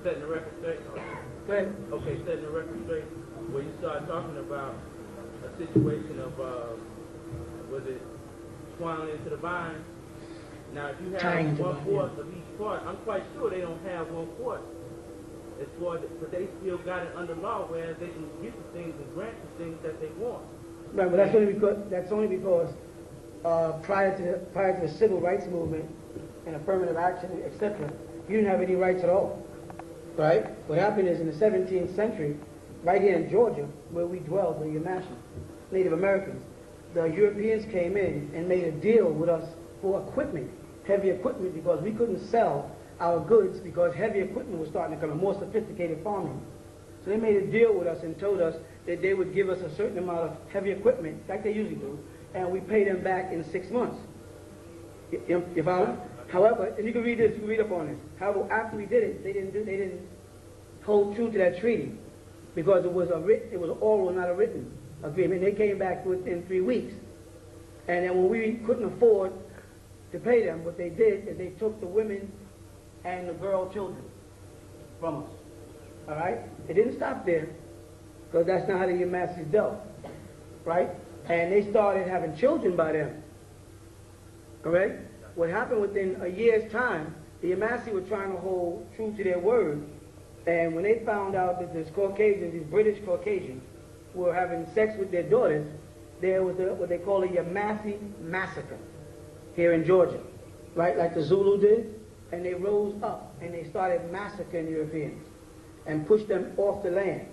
setting the record straight. Go ahead. Okay, setting the record straight. Where you start talking about a situation of, was it twining into the vine? Now, if you have 1/4 of each part, I'm quite sure they don't have 1/4. As far as, but they still got it under law, whereas they can get the things and grant the things that they want. Right, but that's only because prior to the civil rights movement and affirmative action, etc., you didn't have any rights at all. Right? What happened is in the 17th century, right here in Georgia, where we dwelled, the Yamassee Native Americans, the Europeans came in and made a deal with us for equipment, heavy equipment, because we couldn't sell our goods because heavy equipment was starting to come in, more sophisticated farming. So they made a deal with us and told us that they would give us a certain amount of heavy equipment, like they usually do, and we pay them back in 6 months. You follow? However, and you can read this, you can read up on this. However, after we did it, they didn't hold true to that treaty because it was an oral, not a written agreement. They came back within 3 weeks, and then when we couldn't afford to pay them, what they did is they took the women and the girl children from us. All right? It didn't stop there, because that's not how the Yamassees dealt, right? And they started having children by them. Correct? What happened within a year's time, the Yamassee were trying to hold true to their word, and when they found out that these Caucasians, these British Caucasians, were having sex with their daughters, there was what they call a Yamassee massacre here in Georgia, right? Like the Zulu did, and they rose up and they started massacring Europeans and pushed them off the land.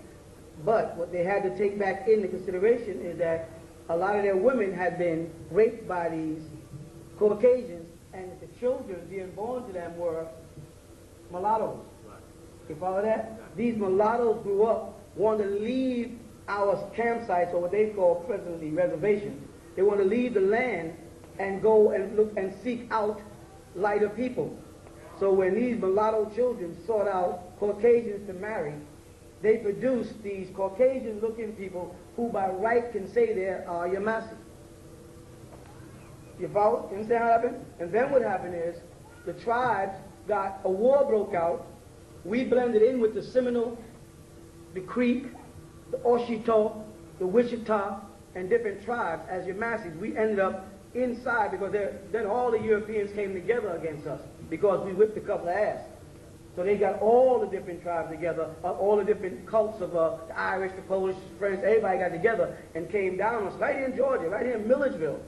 But what they had to take back into consideration is that a lot of their women had been raped by these Caucasians, and the children being born to them were mulattoes. You follow that? These mulattoes grew up, wanted to leave our campsites, or what they call presently reservations. They want to leave the land and go and look and seek out lighter people. So when these mulatto children sought out Caucasians to marry, they produced these Caucasian-looking people who by right can say they're Yamassee. You follow? You understand what happened? And then what happened is the tribes got, a war broke out. We blended in with the Seminole, the Creek, the Oshito, the Wichita, and different tribes as Yamassees. We ended up inside because then all the Europeans came together against us because we whipped a couple of ass. So they got all the different tribes together, all the different cults of the Irish, the Polish, the French, everybody got together and came down on us right here in Georgia, right here in Milledgeville.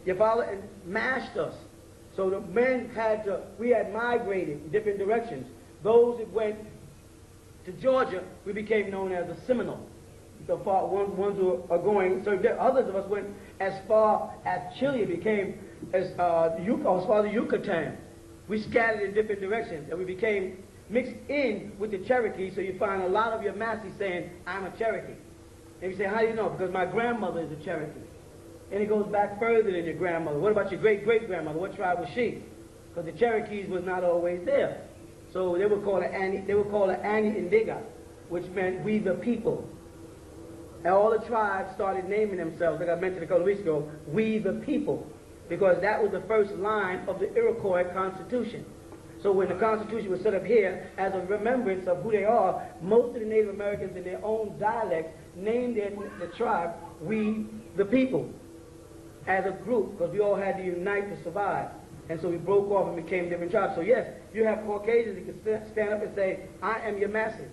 You follow? And mashed us. So the men we had migrated in different directions. Those that went to Georgia, we became known as the Seminole. So far, ones who are going, so others of us went as far as Chile, became as far as Yucatan. We scattered in different directions, and we became mixed in with the Cherokee, so you find a lot of your Yamassee saying, I'm a Cherokee. And you say, how do you know? Because my grandmother is a Cherokee. And it goes back further than your grandmother. What about your great-great-grandmother? What tribe was she? Because the Cherokees was not always there. So they were called an Annie Indiga, which meant we the people. And all the tribes started naming themselves, like I mentioned a couple of weeks ago, we the people, because that was the first line of the Iroquois Constitution. So when the Constitution was set up here, as a remembrance of who they are, most of the Native Americans in their own dialect named the tribe we the people as a group, because we all had to unite to survive. And so we broke off and became different tribes. So yes, you have Caucasians that can stand up and say, I am Yamassee.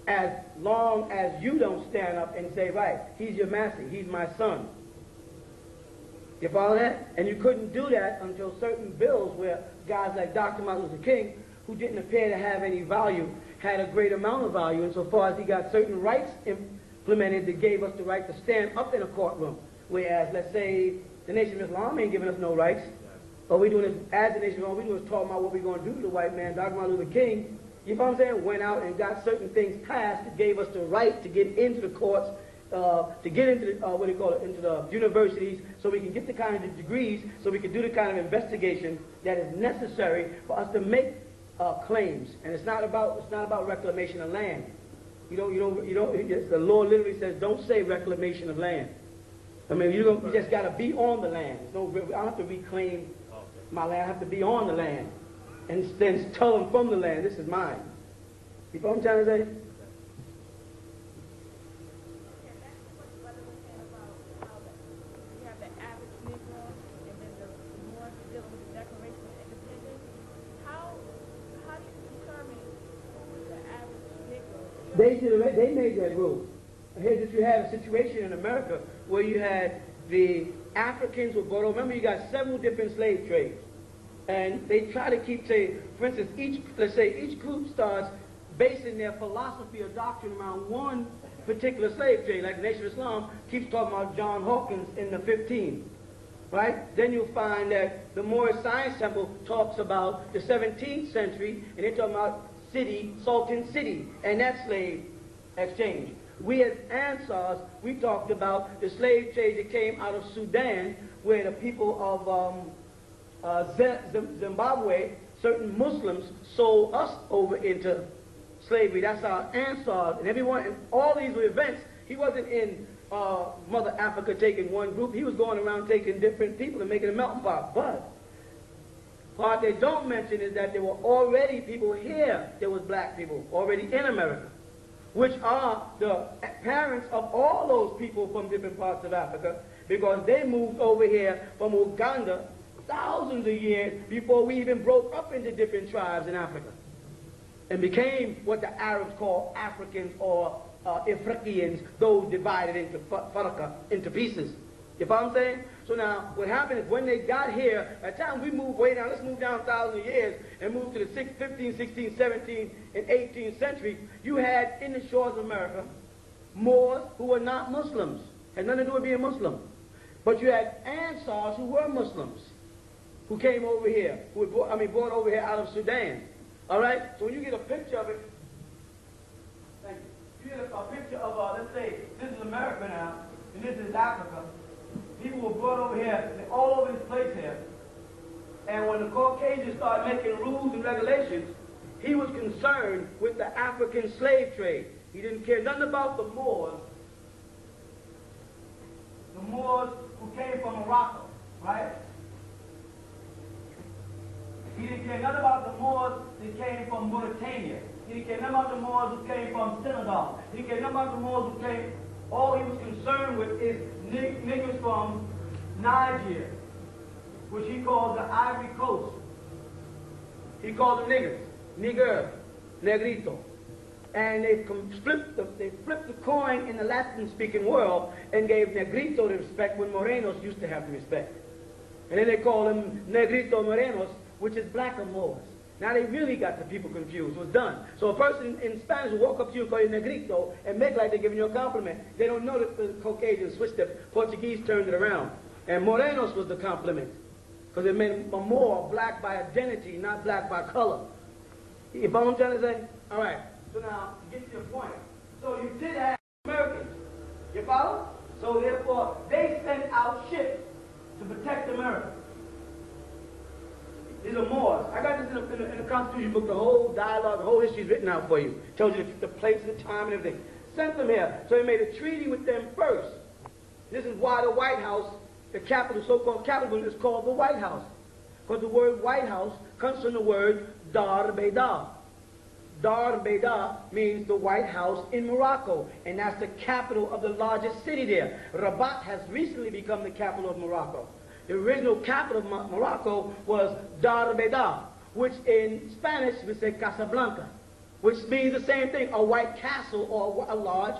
As long as you don't stand up and say, right, he's Yamassee, he's my son. You follow that? And you couldn't do that until certain bills where guys like Dr. Martin Luther King, who didn't appear to have any value, had a great amount of value insofar as he got certain rights implemented that gave us the right to stand up in a courtroom. Whereas, let's say, the Nation of Islam ain't giving us no rights. All we doing is, as the Nation of Islam, we doing is talking about what we're going to do to the white man. Dr. Martin Luther King, you know what I'm saying, went out and got certain things passed that gave us the right to get into the courts, to get into the, into the universities, so we can get the kind of degrees, so we can do the kind of investigation that is necessary for us to make claims. And it's not about reclamation of land. The law literally says, don't say reclamation of land. I mean, you just got to be on the land. I don't have to reclaim my land. I have to be on the land. and then tell them from the land, this is mine. You know what I'm trying to say? They made that rule. Here that you had a situation in America where you had the Africans were brought over. Remember, you got several different slave trades. And they try to keep, say, for instance, let's say each group starts basing their philosophy or doctrine around one particular slave trade. Like the Nation of Islam keeps talking about John Hawkins in the 15th. Right? Then you'll find that the Moorish Science Temple talks about the 17th century, and they're talking about Sultan City, and that slave exchange. We as Ansars, we talked about the slave trade that came out of Sudan, where the people of Zimbabwe, certain Muslims, sold us over into slavery. That's our Ansars, and everyone, and all these were events. He wasn't in Mother Africa taking one group. He was going around taking different people and making a melting pot. But what they don't mention is that there were already people here, there was black people already in America, which are the parents of all those people from different parts of Africa, because they moved over here from Uganda thousands of years before we even broke up into different tribes in Africa and became what the Arabs call Africans or Ifriqians, those divided into faraka, into pieces. You follow what I'm saying? So now, what happened is when they got here, at the time we moved way down, let's move down 1,000 years and move to the 15th, 16th, 17th, and 18th century, you had in the shores of America Moors who were not Muslims. Had nothing to do with being Muslim. But you had Ansars who were Muslims, who came over here, who were brought over here out of Sudan. All right? So when you get a picture of it, thank you. You get a picture of, let's say, this is America now, and this is Africa. People were brought over here, all over this place here. And when the Caucasians started making rules and regulations, he was concerned with the African slave trade. He didn't care nothing about the Moors who came from Morocco, right? He didn't care nothing about the Moors that came from Mauritania. He didn't care nothing about the Moors who came from Senegal. He didn't care nothing about the Moors who came. All he was concerned with is niggas from Niger, which he called the Ivory Coast. He called them niggers, nigger, negrito. And they flipped the coin in the Latin-speaking world and gave negrito the respect when morenos used to have the respect. And then they call them negrito morenos, which is black Moors. Now they really got the people confused. It was done. So a person in Spanish will walk up to you and call you negrito and make like they're giving you a compliment. They don't know that the Caucasians switched it. Portuguese turned it around. And morenos was the compliment, because it meant more black by identity, not black by color. You follow what I'm trying to say? All right. So now, to get to your point. So you did have Americans. You follow? So therefore, they sent out ships to protect America. These are Moors. I got this in the Constitution book, the whole dialogue, the whole history is written out for you. Tells you the place, the time, and everything. Sent them here. So they made a treaty with them first. This is why the White House, the capital, so-called capital, is called the White House. Because the word White House comes from the word Dar Beida. Dar Beida means the White House in Morocco, and that's the capital of the largest city there. Rabat has recently become the capital of Morocco. The original capital of Morocco was Dar Beida, which in Spanish we say Casablanca, which means the same thing, a white castle or a large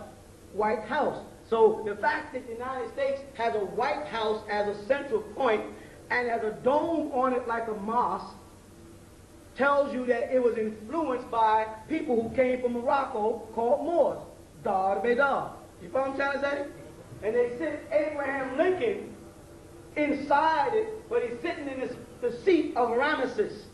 white house. So the fact that the United States has a White House as a central point and has a dome on it like a mosque tells you that it was influenced by people who came from Morocco called Moors, Dar Beida. You follow what I'm trying to say? And they sent Abraham Lincoln inside it, but he's sitting in the seat of Ramesses.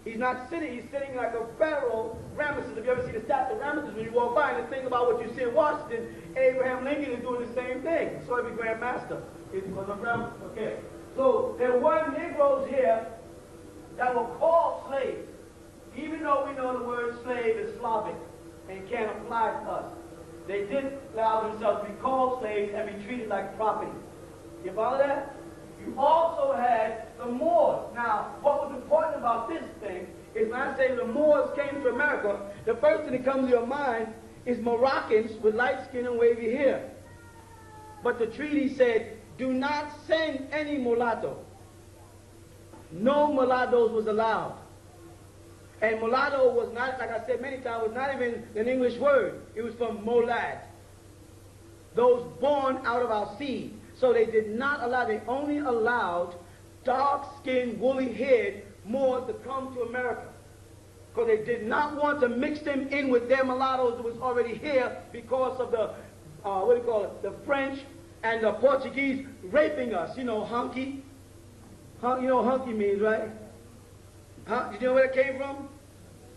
He's not sitting, he's sitting like a pharaoh, Ramesses. If you ever see the statue of Ramesses, when you walk by and think about what you see in Washington, Abraham Lincoln is doing the same thing. So every Grand Master is because of Ramesses. Okay. So there were Negroes here that were called slaves, even though we know the word slave is Slavic and can't apply to us. They did allow themselves to be called slaves and be treated like property. You follow that? You also had the Moors. Now, what was important about this thing is when I say the Moors came to America, the first thing that comes to your mind is Moroccans with light skin and wavy hair. But the treaty said, do not send any mulatto. No mulattoes was allowed. And mulatto was not, like I said many times, was not even an English word. It was from molad. Those born out of our seed. So they did not allow, they only allowed dark-skinned, woolly-haired Moors to come to America. Because they did not want to mix them in with their mulattoes that was already here because of the, what do you call it, the French and the Portuguese raping us. You know, hunky. You know what hunky means, right? Huh? You know where it came from?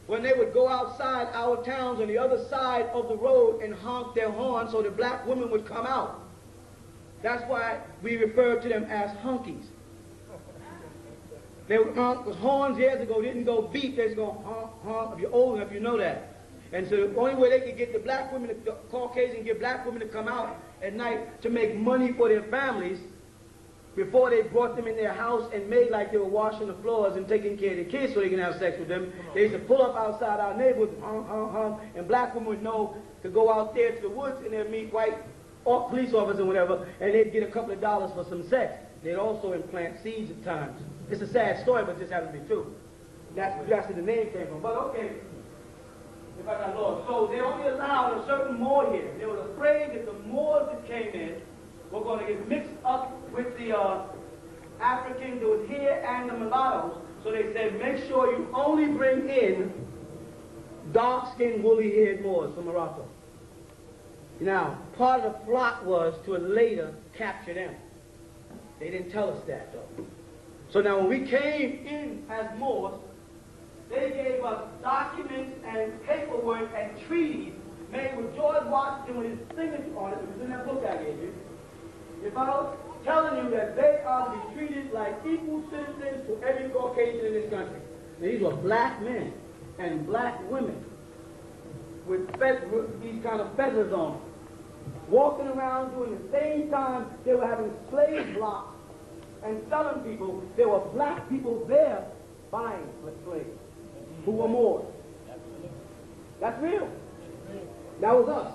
When they would go outside our towns on the other side of the road and honk their horn so the black women would come out. That's why we refer to them as hunkies. They would honk, because horns years ago didn't go beat, they just go honk, honk. If you're old enough, you know that. And so the only way they could get the black women, the Caucasian, get black women to come out at night to make money for their families before they brought them in their house and made like they were washing the floors and taking care of the kids so they can have sex with them. They used to pull up outside our neighborhood, honk, honk, honk, and black women would know to go out there to the woods and they'd meet white or police officers or whatever, and they'd get a couple of dollars for some sex. They'd also implant seeds at times. It's a sad story, but it just happens to be true. That's where the name came from. But okay, if I got lost. So they only allowed a certain Moor here. They were afraid that the Moors that came in were going to get mixed up with the Africans that was here and the mulattoes. So they said, make sure you only bring in dark-skinned, woolly-haired Moors from Morocco. Now, part of the plot was to later capture them. They didn't tell us that, though. So now when we came in as Moors, they gave us documents and paperwork and treaties made with George Washington with his signature on it. It was in that book I gave you. If I was telling you that they are to be treated like equal citizens to every Caucasian in this country. Now, these were black men and black women with these kind of feathers on them, walking around during the same time they were having slave blocks and selling people. There were black people there buying slaves who were Moors. That's real. That was us.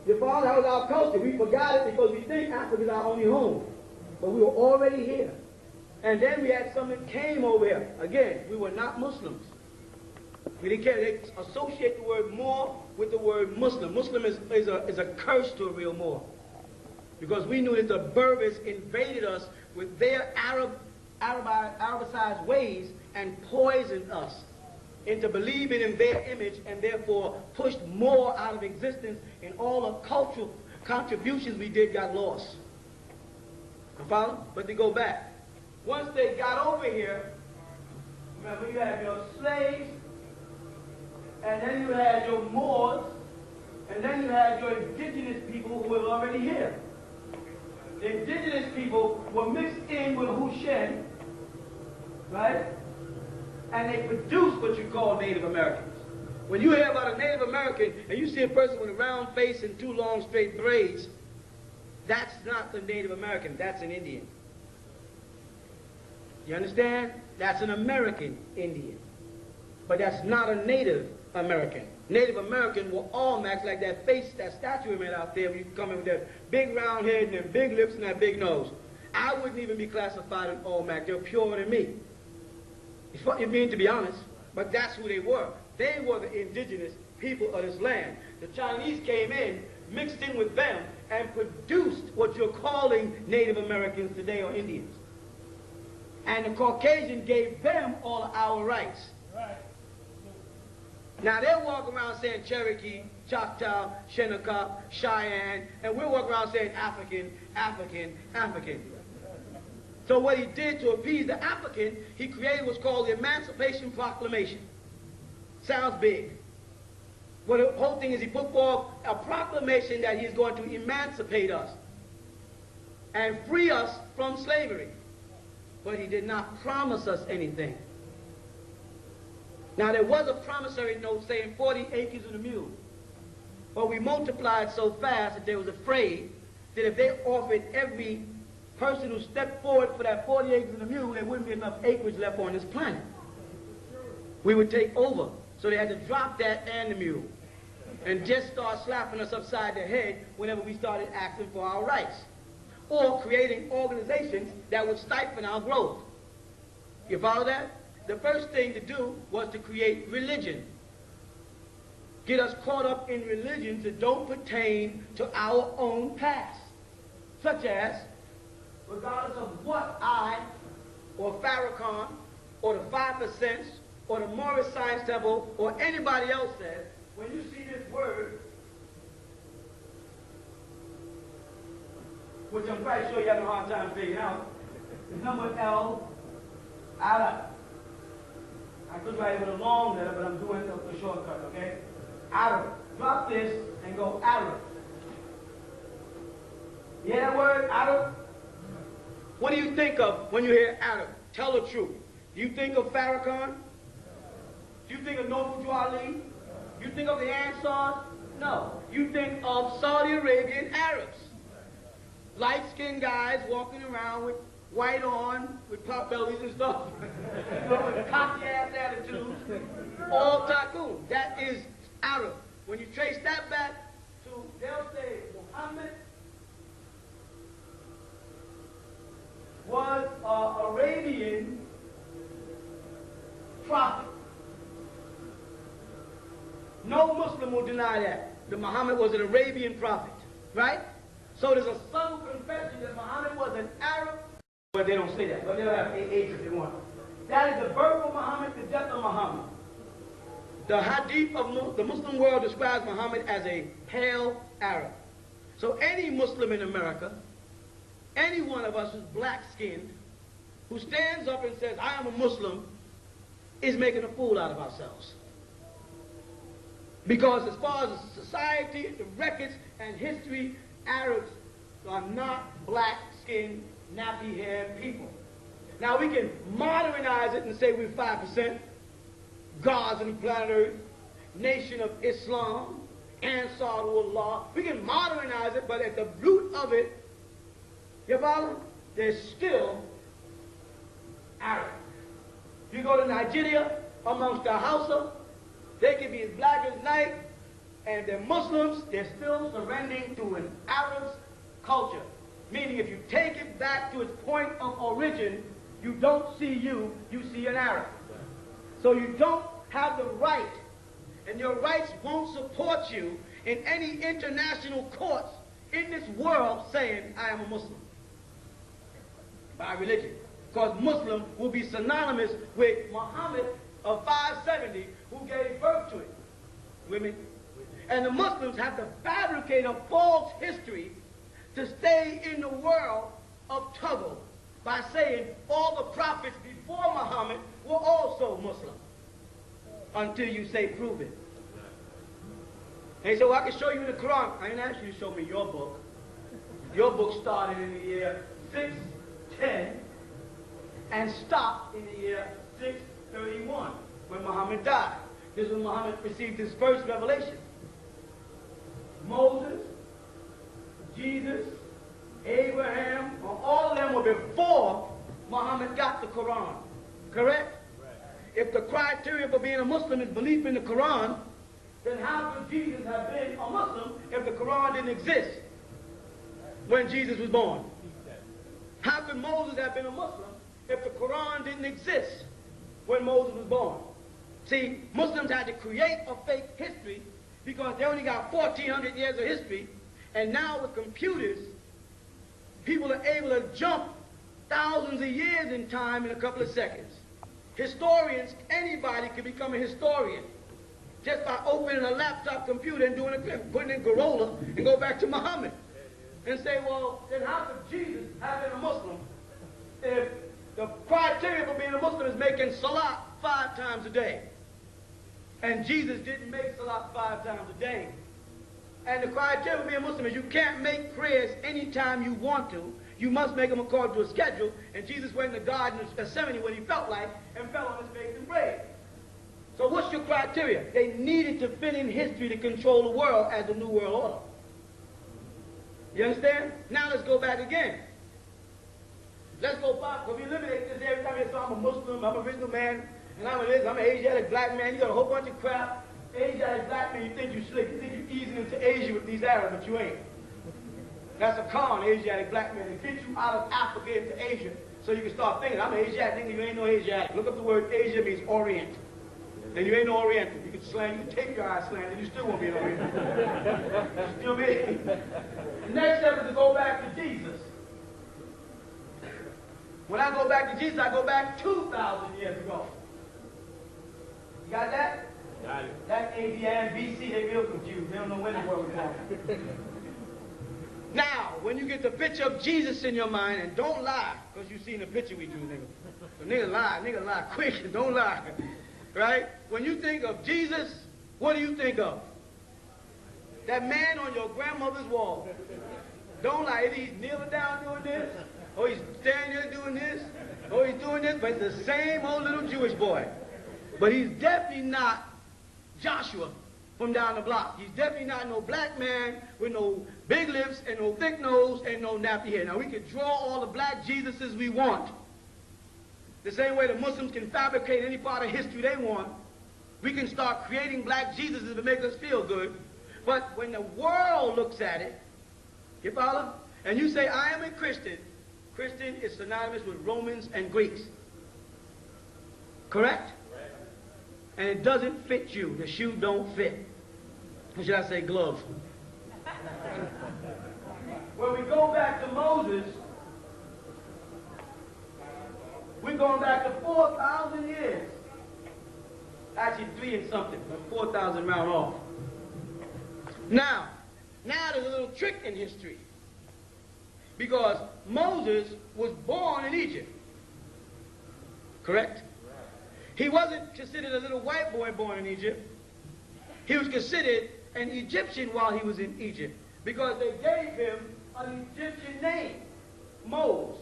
That was our culture. We forgot it because we think Africa is our only home. But we were already here. And then we had some that came over here. Again, we were not Muslims. We didn't care. They associate the word Moor with the word Muslim. Muslim is a curse to a real Moor. Because we knew that the Berbers invaded us with their Arabicized ways and poisoned us into believing in their image and therefore pushed more out of existence, and all the cultural contributions we did got lost. You follow? But to go back. Once they got over here, remember you had your slaves, and then you had your Moors, and then you had your indigenous people who were already here. The indigenous people were mixed in with Hushen, right? And they produced what you call Native Americans. When you hear about a Native American and you see a person with a round face and two long straight braids, that's not the Native American, that's an Indian. You understand? That's an American Indian. But that's not a Native American. Native American were all Macs like that face, that statue we made out there when you come in with that big round head and them big lips and that big nose. I wouldn't even be classified in all Mac. They're purer than me. You mean, to be honest, but that's who they were. They were the indigenous people of this land. The Chinese came in, mixed in with them, and produced what you're calling Native Americans today or Indians. And the Caucasian gave them all of our rights. Right. Now they're walking around saying Cherokee, Choctaw, Shinnecock, Cheyenne, and we're walking around saying African, African, African. So what he did to appease the African, he created what's called the Emancipation Proclamation. Sounds big. Well, the whole thing is he put forth a proclamation that he's going to emancipate us and free us from slavery. But he did not promise us anything. Now, there was a promissory note saying 40 acres and a mule. But we multiplied so fast that they was afraid that if they offered every person who stepped forward for that 40 acres and a mule, there wouldn't be enough acreage left on this planet. we would take over. So they had to drop that and the mule and just start slapping us upside the head whenever we started asking for our rights, or creating organizations that would stifle our growth. You follow that? The first thing to do was to create religion. Get us caught up in religions that don't pertain to our own past, such as, regardless of what I or Farrakhan or the 5% or the Morris Science Temple or anybody else says, when you see this word, which I'm quite sure you're having a hard time figuring out, the number L, Arab. I could write it with a long letter, but I'm doing the shortcut, okay? Arab. Drop this and go Arab. You hear that word, Arab? What do you think of when you hear Arab? Tell the truth. Do you think of Farrakhan? Do you think of Noble Ali? Do you think of the Ansars? No. You think of Saudi Arabian Arabs. Light-skinned guys walking around with white on, with pot bellies and stuff, with cocky-ass attitudes, all tycoon. That is Arab. When you trace that back to, they'll say, Muhammad was an Arabian prophet. No Muslim will deny that Muhammad was an Arabian prophet, right? So there's a subtle confession that Muhammad was an Arab, but they don't say that, but they'll have age if they want. That is the birth of Muhammad, the death of Muhammad. The hadith of the Muslim world describes Muhammad as a pale Arab. So any Muslim in America, any one of us who's black-skinned, who stands up and says, I am a Muslim, is making a fool out of ourselves. Because as far as society, the records, and history, Arabs are not black-skinned, nappy-haired people. Now we can modernize it and say we're 5%, gods on the planet Earth, nation of Islam, Ansarullah. We can modernize it, but at the root of it, you follow? There's still Arab. You go to Nigeria, amongst the Hausa, they can be as black as night, and they're Muslims, they're still surrendering to an Arab's culture. Meaning if you take it back to its point of origin, you don't see you see an Arab. So you don't have the right, and your rights won't support you in any international courts in this world saying, I am a Muslim by religion. Because Muslim will be synonymous with Muhammad of 570 who gave birth to it. Women. And the Muslims have to fabricate a false history to stay in the world of Tuggle by saying all the prophets before Muhammad were also Muslim. Until you say prove it. And so I can show you the Quran. I didn't ask you to show me your book. Your book started in the year 610 and stopped in the year 631 when Muhammad died. This is when Muhammad received his first revelation. Moses, Jesus, Abraham, all of them were before Muhammad got the Quran. Correct? Right. If the criteria for being a Muslim is belief in the Quran, then how could Jesus have been a Muslim if the Quran didn't exist when Jesus was born? How could Moses have been a Muslim if the Quran didn't exist when Moses was born? See, Muslims had to create a fake history because they only got 1,400 years of history, and now with computers, people are able to jump thousands of years in time in a couple of seconds. Historians, anybody can become a historian just by opening a laptop computer and doing a clip, putting in Corolla and go back to Muhammad and say, well, then how could Jesus have been a Muslim if the criteria for being a Muslim is making salat 5 times a day? And Jesus didn't make salat 5 times a day. And the criteria for being a Muslim is you can't make prayers anytime you want to. You must make them according to a schedule. And Jesus went in the Garden of Gethsemane when he felt like and fell on his face and prayed. So what's your criteria? They needed to fit in history to control the world as the New World Order. You understand? Now let's go back again. Let's go back. We'll eliminate this every time you say I'm a Muslim, I'm a original man, And I'm an Asiatic black man. You got a whole bunch of crap. Asiatic black man, you think you slick. You think you're easing into Asia with these Arabs, but you ain't. That's a con, Asiatic black man. It gets you out of Africa into Asia so you can start thinking, I'm an Asiatic. Nigga, you ain't no Asiatic. Look up the word Asia means Orient. Then you ain't no Oriental. You can slang, you can take your eyes slant, and you still won't be an Oriental. You still be. The next step is to go back to Jesus. When I go back to Jesus, I go back 2,000 years ago. You got that? Got it. That AD and BC, they real confused. They don't know when the world was born. Now, when you get the picture of Jesus in your mind, and don't lie, because you've seen the picture we drew, nigga. So nigga lie quick, don't lie. Right? When you think of Jesus, what do you think of? That man on your grandmother's wall. Don't lie. Either he's kneeling down doing this, or he's standing there doing this, or he's doing this, but it's the same old little Jewish boy. But he's definitely not Joshua from down the block. He's definitely not no black man with no big lips and no thick nose and no nappy hair. Now, we can draw all the black Jesuses we want. The same way the Muslims can fabricate any part of history they want, we can start creating black Jesuses to make us feel good. But when the world looks at it, you follow? And you say, I am a Christian. Christian is synonymous with Romans and Greeks. Correct? And it doesn't fit you. The shoe don't fit. Or should I say glove? When we go back to Moses, we're going back to 4,000 years. Actually 3 and something, but 4,000 round off. Now there's a little trick in history. Because Moses was born in Egypt. Correct? He wasn't considered a little white boy born in Egypt. He was considered an Egyptian while he was in Egypt because they gave him an Egyptian name, Moses,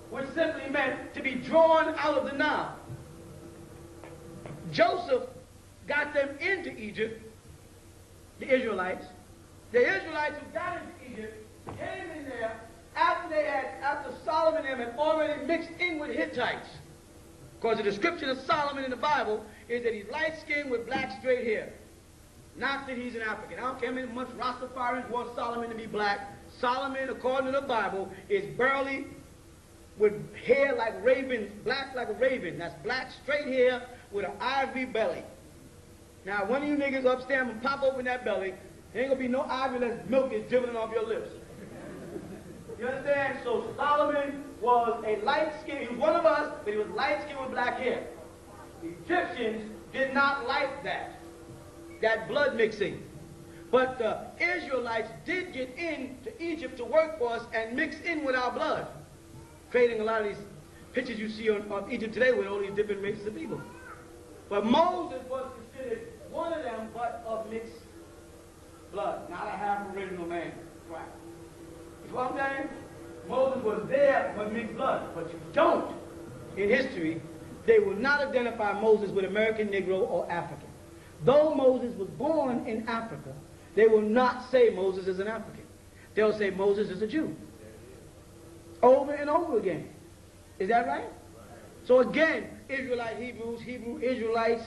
which simply meant to be drawn out of the Nile. Joseph got them into Egypt, the Israelites. The Israelites who got into Egypt came in there after Solomon and them had already mixed in with Hittites. Because the description of Solomon in the Bible is that he's light-skinned with black straight hair. Not that he's an African. I don't care how much Rastafarians want Solomon to be black. Solomon, according to the Bible, is burly with hair like ravens, black like a raven. That's black straight hair with an ivory belly. Now, one of you niggas upstairs and pop open that belly, there ain't gonna be no ivory unless milk is dribbling off your lips. You understand? So Solomon was a light-skinned, he was one of us, but he was light-skinned with black hair. The Egyptians did not like that blood mixing. But the Israelites did get into Egypt to work for us and mix in with our blood, creating a lot of these pictures you see of Egypt today with all these different races of people. But Moses was considered one of them, but of mixed blood, not a half-original man. Right. You know what I'm saying? Moses was there but mixed blood. But you don't, in history, they will not identify Moses with American Negro or African. Though Moses was born in Africa, they will not say Moses is an African. They'll say Moses is a Jew. Over and over again. Is that right? So again, Israelite Hebrews, Hebrew Israelites,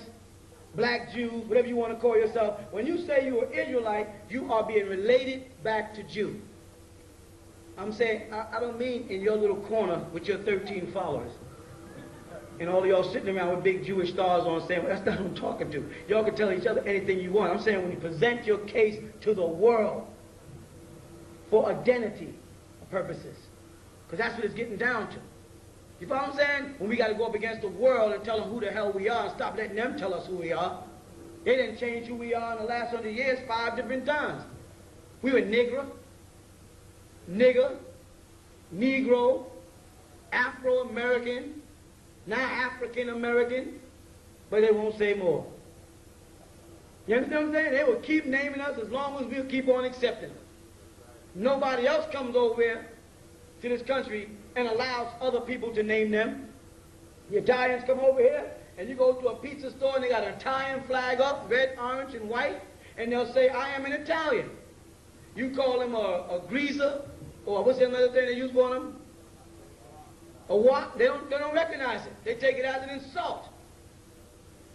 black Jews, whatever you want to call yourself, when you say you are Israelite, you are being related back to Jew. I'm saying, I don't mean in your little corner with your 13 followers. And all of y'all sitting around with big Jewish stars on saying, well, that's not who I'm talking to. Y'all can tell each other anything you want. I'm saying when you present your case to the world for identity purposes. Because that's what it's getting down to. You follow what I'm saying? When we got to go up against the world and tell them who the hell we are and stop letting them tell us who we are. They didn't change who we are in the last 100 years 5 different times. We were nigger, Negro, Afro-American, now African-American, but they won't say more. You understand what I'm saying? They will keep naming us as long as we'll keep on accepting them. Nobody else comes over here to this country and allows other people to name them. The Italians come over here, and you go to a pizza store and they got an Italian flag up, red, orange, and white, and they'll say, I am an Italian. You call them a greaser, or what's the other thing they use for them? A what? They don't recognize it. They take it as an insult.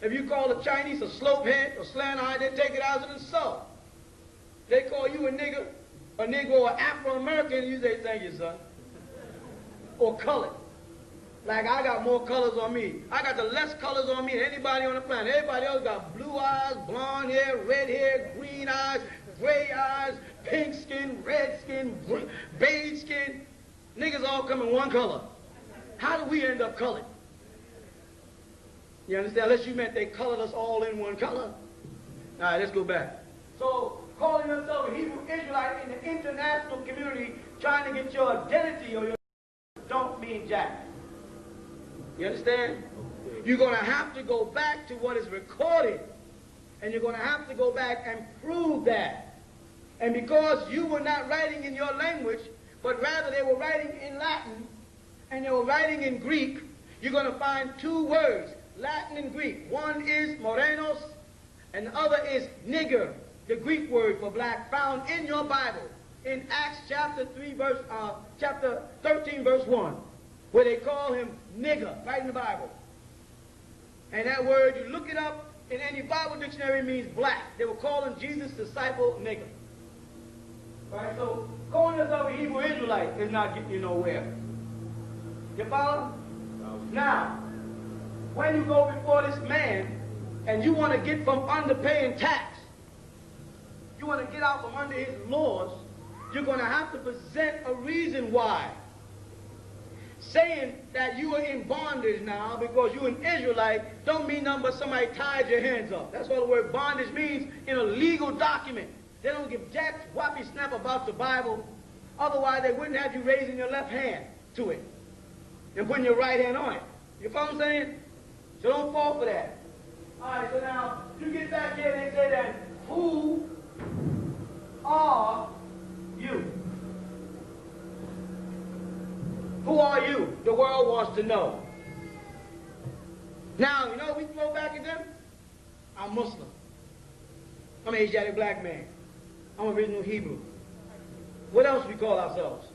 If you call the Chinese a slope head or slant eye, they take it as an insult. They call you a nigger, a Negro, or Afro-American, you say, thank you, son. Or colored. Like I got more colors on me. I got the less colors on me than anybody on the planet. Everybody else got blue eyes, blonde hair, red hair, green eyes, gray eyes, pink skin, red skin, beige skin. Niggas all come in one color. How do we end up colored? You understand? Unless you meant they colored us all in one color. All right, let's go back. So, calling yourself a Hebrew Israelite in the international community, trying to get your identity or your don't mean jack. You understand? You're going to have to go back to what is recorded. And you're going to have to go back and prove that. And because you were not writing in your language, but rather they were writing in Latin, and they were writing in Greek, you're going to find two words, Latin and Greek. One is morenos, and the other is nigger, the Greek word for black, found in your Bible, in Acts chapter 13, verse 1, where they call him nigger, right in the Bible. And that word, you look it up in any Bible dictionary, means black. They were calling Jesus' disciple nigger. Right, so calling yourself a Hebrew Israelite is not getting you nowhere. You follow? Now, when you go before this man and you want to get from under paying tax, you want to get out from under his laws, you're going to have to present a reason why. Saying that you are in bondage now because you're an Israelite don't mean nothing but somebody tied your hands up. That's what the word bondage means in a legal document. They don't give jack whoppy snap about the Bible. Otherwise, they wouldn't have you raising your left hand to it and putting your right hand on it. You follow what I'm saying? So don't fall for that. All right, so now you get back here and they say that, who are you? Who are you? The world wants to know. Now, you know we throw back at them? I'm Muslim. I'm an Asiatic black man. I'm original Hebrew. What else we call ourselves?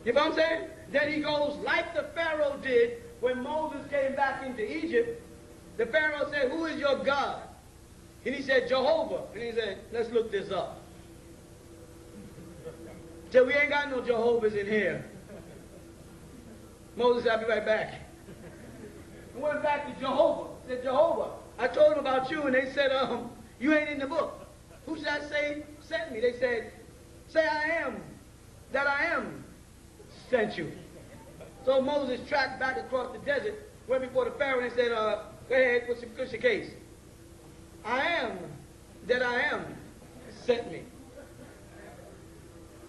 You know what I'm saying? Then he goes like the Pharaoh did when Moses came back into Egypt. The Pharaoh said, who is your God? And he said, Jehovah. And he said, let's look this up. So we ain't got no Jehovah's in here. Moses said, I'll be right back. I went back to Jehovah. I said, Jehovah, I told them about you, and they said, you ain't in the book. Who should I say sent me? They said, say I am, that I am sent you. So Moses tracked back across the desert, went before the Pharaoh, and they said, go ahead, what's your case? I am, that I am sent me.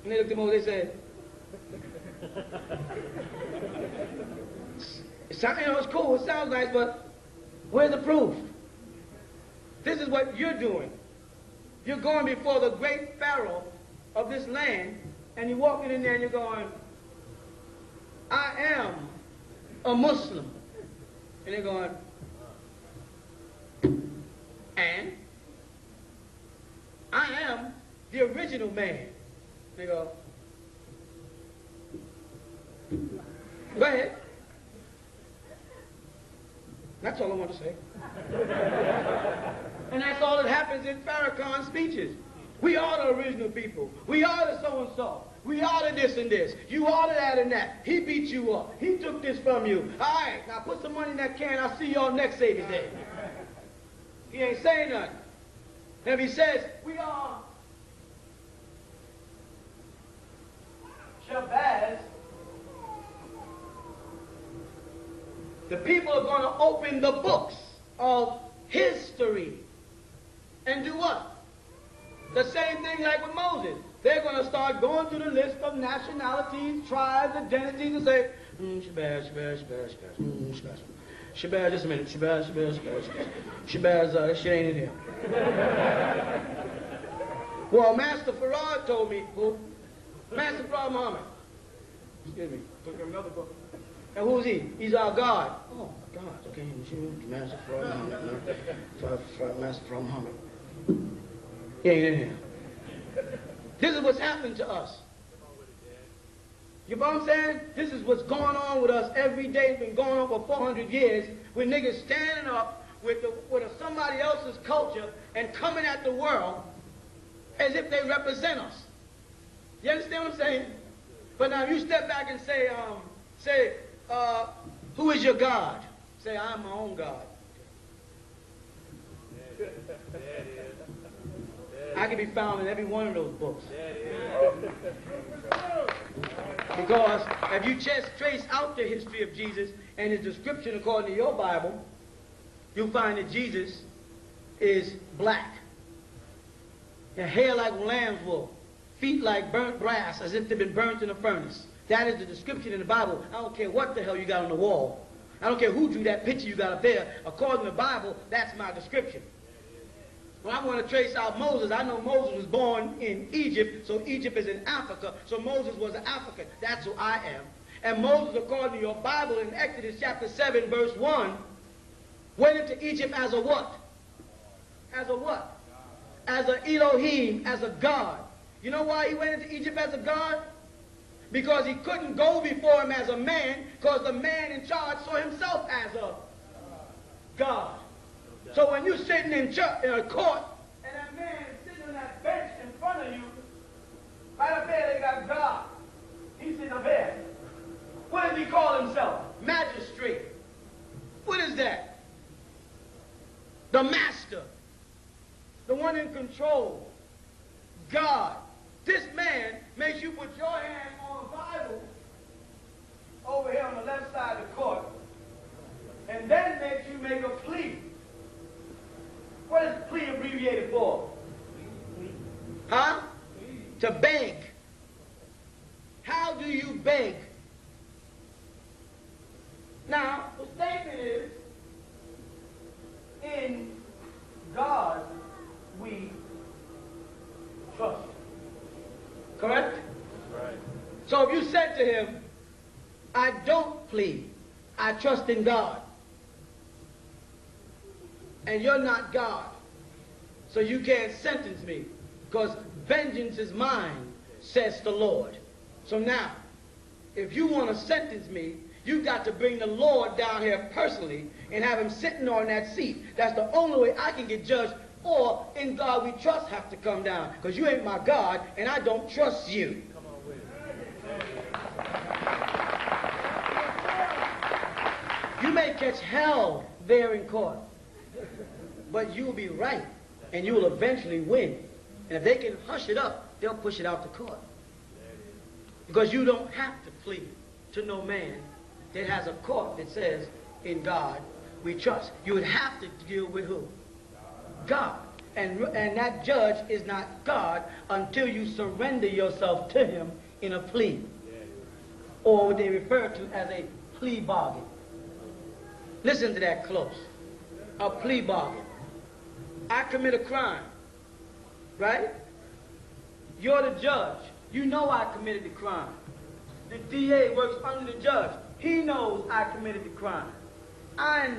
And they looked at Moses, they said, it's cool, it sounds nice, but where's the proof? This is what you're doing. You're going before the great Pharaoh of this land, and you're walking in there and you're going, I am a Muslim. And they're going, and I am the original man. They go, go ahead. That's all I want to say. And that's all that happens in Farrakhan's speeches. We are the original people. We are the so-and-so. We are the this and this. You are the that and that. He beat you up. He took this from you. All right, now put some money in that can. I'll see y'all next Savior's Day. He ain't saying nothing. And if he says, we are Shabazz, the people are going to open the books of history and do what? The same thing like with Moses. They're going to start going through the list of nationalities, tribes, identities, and say, Shabazz, just a minute, Shabazz, that shit ain't in here. Well, Master Farad told me, who? Master Farad Muhammad. Excuse me, took him another book. And who's he? He's our God. Oh, God, okay, Master Farad Muhammad, Master Farad Muhammad. He ain't in here. This is what's happening to us. You know what I'm saying? This is what's going on with us every day. It's been going on for 400 years with niggas standing up with somebody else's culture and coming at the world as if they represent us. You understand what I'm saying? But now if you step back and say, who is your God? Say, I am my own God. I can be found in every one of those books. Because if you just trace out the history of Jesus and his description according to your Bible, you'll find that Jesus is black. And hair like lamb's wool, feet like burnt brass, as if they've been burnt in a furnace. That is the description in the Bible. I don't care what the hell you got on the wall. I don't care who drew that picture you got up there. According to the Bible, that's my description. When I want to trace out Moses, I know Moses was born in Egypt, so Egypt is in Africa, so Moses was an African. That's who I am. And Moses, according to your Bible in Exodus chapter 7, verse 1, went into Egypt as a what? As a what? As a Elohim, as a God. You know why he went into Egypt as a God? Because he couldn't go before him as a man, because the man in charge saw himself as a God. So when you're sitting in a court, and that man is sitting on that bench in front of you, right up there they got God. He's sitting up there. What does he call himself? Magistrate. What is that? The master. The one in control. God. This man makes you put your hand on the Bible over here on the left side of the court, and then makes you make a plea. What is plea abbreviated for? Huh? To beg. How do you beg? Now, the statement is, in God we trust. Correct? Right. So if you said to him, I don't plead, I trust in God, and you're not God, so you can't sentence me, because vengeance is mine, says the Lord. So now, if you want to sentence me, you've got to bring the Lord down here personally and have him sitting on that seat. That's the only way I can get judged, or in God we trust have to come down, because you ain't my God and I don't trust you. Come on with it. You may catch hell there in court, but you'll be right and you'll eventually win. And if they can hush it up, they'll push it out to court. Because you don't have to plead to no man that has a court that says, in God we trust. You would have to deal with who? God. And that judge is not God until you surrender yourself to him in a plea. Or what they refer to as a plea bargain. Listen to that close. A plea bargain. I commit a crime. Right? You're the judge. You know I committed the crime. The DA works under the judge. He knows I committed the crime. I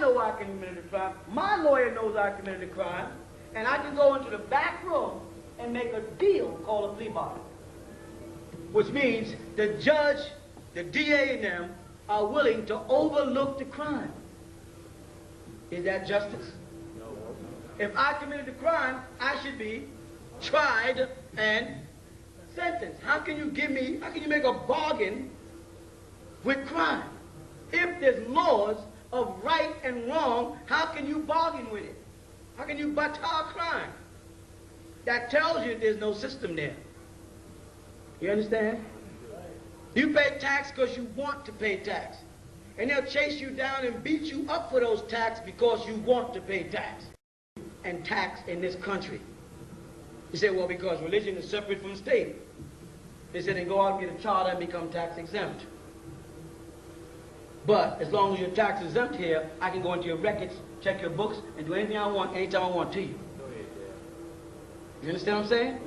know I committed the crime. My lawyer knows I committed the crime. And I can go into the back room and make a deal called a plea bargain. Which means the judge, the DA and them are willing to overlook the crime. Is that justice? No. If I committed the crime, I should be tried and sentenced. How can you make a bargain with crime? If there's laws of right and wrong, how can you bargain with it? How can you batar crime? That tells you there's no system there. You understand? You pay tax because you want to pay tax. And they'll chase you down and beat you up for those tax because you want to pay tax. And tax in this country. You say, well, because religion is separate from state. They said, then go out and get a charter and become tax exempt. But as long as you're tax exempt here, I can go into your records, check your books, and do anything I want, anytime I want to you. You understand what I'm saying?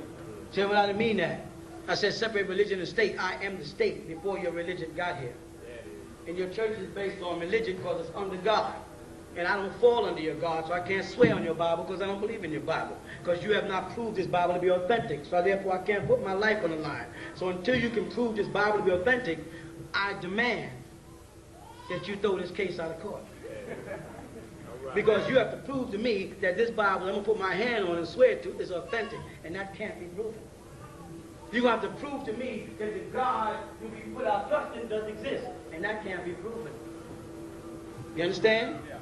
Say, well, I didn't mean that. I said separate religion and state. I am the state before your religion got here. And your church is based on religion because it's under God. And I don't fall under your God, so I can't swear on your Bible because I don't believe in your Bible. Because you have not proved this Bible to be authentic. So therefore I can't put my life on the line. So until you can prove this Bible to be authentic, I demand that you throw this case out of court. Because you have to prove to me that this Bible I'm going to put my hand on and swear to is authentic. And that can't be proven. You're going to have to prove to me that the God who we put our trust in does exist. And that can't be proven. You understand? Yeah.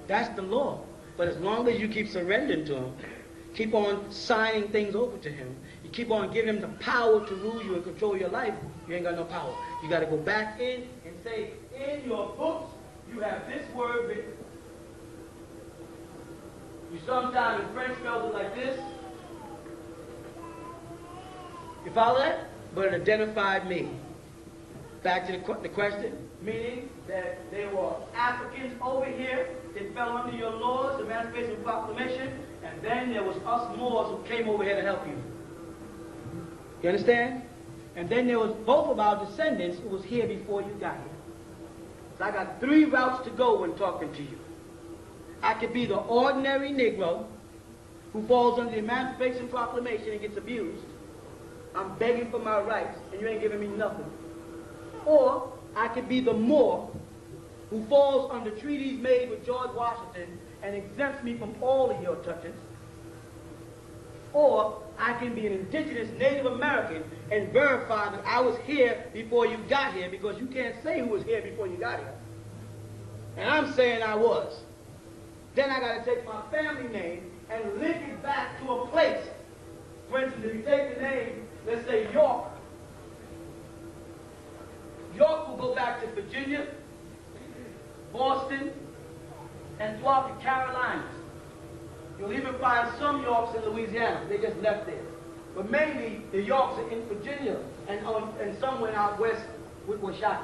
That's the law. But as long as you keep surrendering to him, keep on signing things over to him, you keep on giving him the power to rule you and control your life, you ain't got no power. You got to go back in and say, in your books, you have this word written. You sometimes in French spells it like this. You follow that? But it identified me. Back to the question, meaning that there were Africans over here that fell under your laws, the Emancipation Proclamation, and then there was us Moors who came over here to help you. You understand? And then there was both of our descendants who was here before you got here. So I got 3 routes to go when talking to you. I could be the ordinary Negro who falls under the Emancipation Proclamation and gets abused. I'm begging for my rights, and you ain't giving me nothing. Or I could be the Moor who falls under treaties made with George Washington and exempts me from all of your touches. Or I can be an indigenous Native American and verify that I was here before you got here, because you can't say who was here before you got here. And I'm saying I was. Then I got to take my family name and link it back to a place. For instance, if you take the name, let's say York. York will go back to Virginia, Boston, and throughout the Carolinas. You'll even find some Yorks in Louisiana. They just left there. But mainly the Yorks are in Virginia and somewhere out west with Washakie.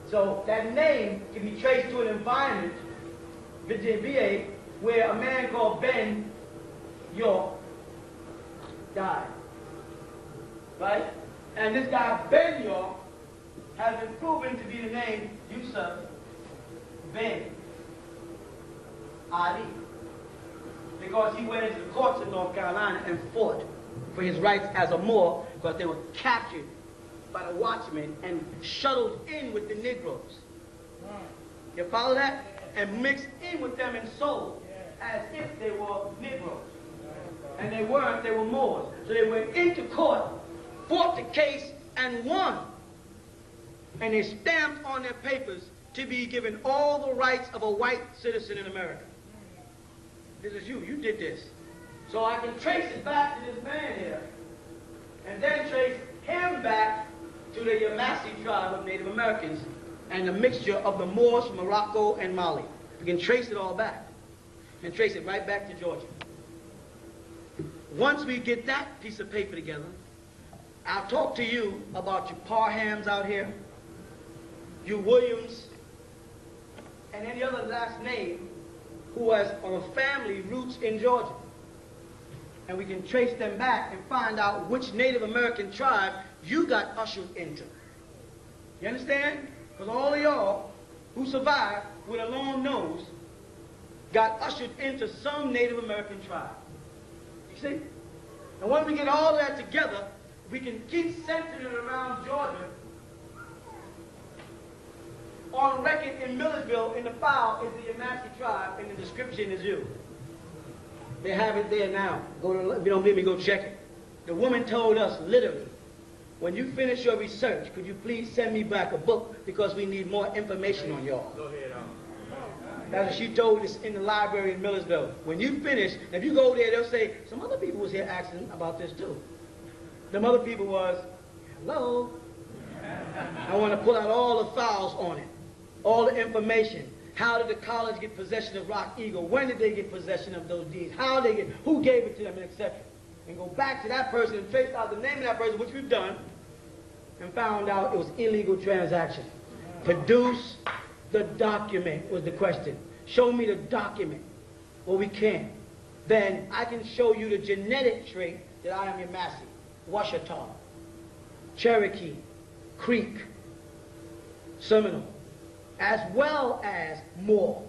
So that name can be traced to an environment, Virginia, where a man called Ben York died. Right? And this guy, Ben York, has been proven to be the name Yusuf Ben Ali. Because he went into the courts in North Carolina and fought for his rights as a Moor, because they were captured by the watchmen and shuttled in with the Negroes. You follow that? And mixed in with them and sold as if they were Negroes. And they weren't, they were Moors. So they went into court, fought the case, and won. And they stamped on their papers to be given all the rights of a white citizen in America. This is you. You did this. So I can trace it back to this man here, and then trace him back to the Yamassee tribe of Native Americans and the mixture of the Moors from Morocco and Mali. We can trace it all back and trace it right back to Georgia. Once we get that piece of paper together, I'll talk to you about your Parhams out here, you Williams, and any other last name who has a family roots in Georgia. And we can trace them back and find out which Native American tribe you got ushered into. You understand? Because all of y'all who survived with a long nose got ushered into some Native American tribe. You see? And once we get all of that together, we can keep centering it around Georgia. On record in Millersville, in the file, is the Yamassee tribe, and the description is you. They have it there now. If you don't believe me, go check it. The woman told us, literally, when you finish your research, could you please send me back a book, because we need more information on y'all. Go ahead, That's what she told us in the library in Millersville. When you finish, if you go there, they'll say, some other people was here asking about this too. Them other people was, hello? I want to pull out all the files on it. All the information. How did the college get possession of Rock Eagle? When did they get possession of those deeds? How they get, who gave it to them, and etc. And go back to that person and trace out the name of that person, which we've done, and found out it was illegal transaction. Produce the document was the question. Show me the document. Well, we can't. Then I can show you the genetic trait that I am Yamassee, Washita, Cherokee, Creek, Seminole, as well as Moor.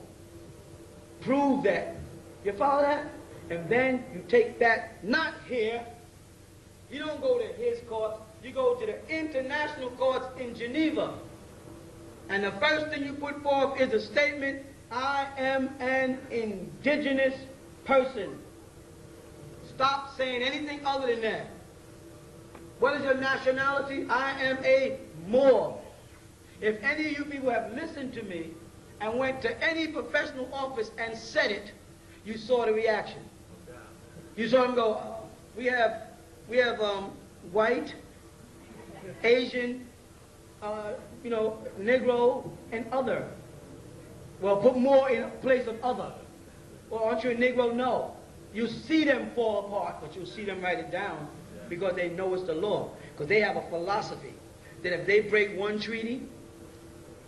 prove that. You follow that? And then you take that, not here. You don't go to his court. You go to the international courts in Geneva. And the first thing you put forth is a statement, I am an indigenous person. Stop saying anything other than that. What is your nationality? I am a Moor. If any of you people have listened to me and went to any professional office and said it, you saw the reaction. You saw them go, we have white, Asian, Negro, and other. Well, put more in place of other. Well, aren't you a Negro? No. You see them fall apart, but you'll see them write it down because they know it's the law. Because they have a philosophy that if they break one treaty,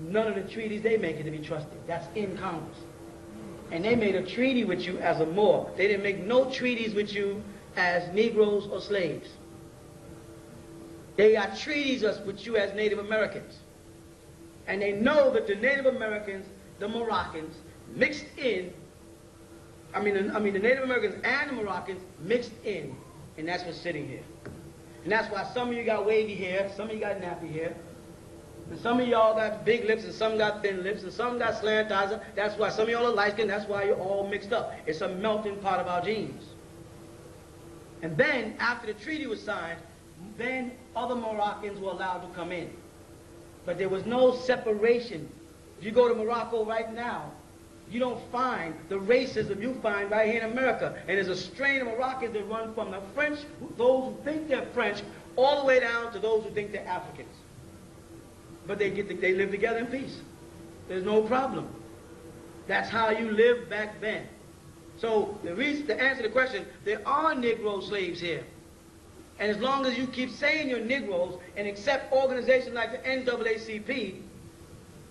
none of the treaties they make it to be trusted. That's in Congress. And they made a treaty with you as a Moor. They didn't make no treaties with you as Negroes or slaves. They got treaties with you as Native Americans. And they know that the Native Americans, the Moroccans, mixed in, the Native Americans and the Moroccans mixed in. And that's what's sitting here. And that's why some of you got wavy hair, some of you got nappy hair. And some of y'all got big lips, and some got thin lips, and some got slant eyes. That's why some of y'all are light-skinned. That's why you're all mixed up. It's a melting pot of our genes. And then, after the treaty was signed, then other Moroccans were allowed to come in. But there was no separation. If you go to Morocco right now, you don't find the racism you find right here in America. And there's a strain of Moroccans that run from the French, those who think they're French, all the way down to those who think they're Africans. But they live together in peace. There's no problem. That's how you lived back then. So to answer the question, there are Negro slaves here. And as long as you keep saying you're Negroes and accept organizations like the NAACP,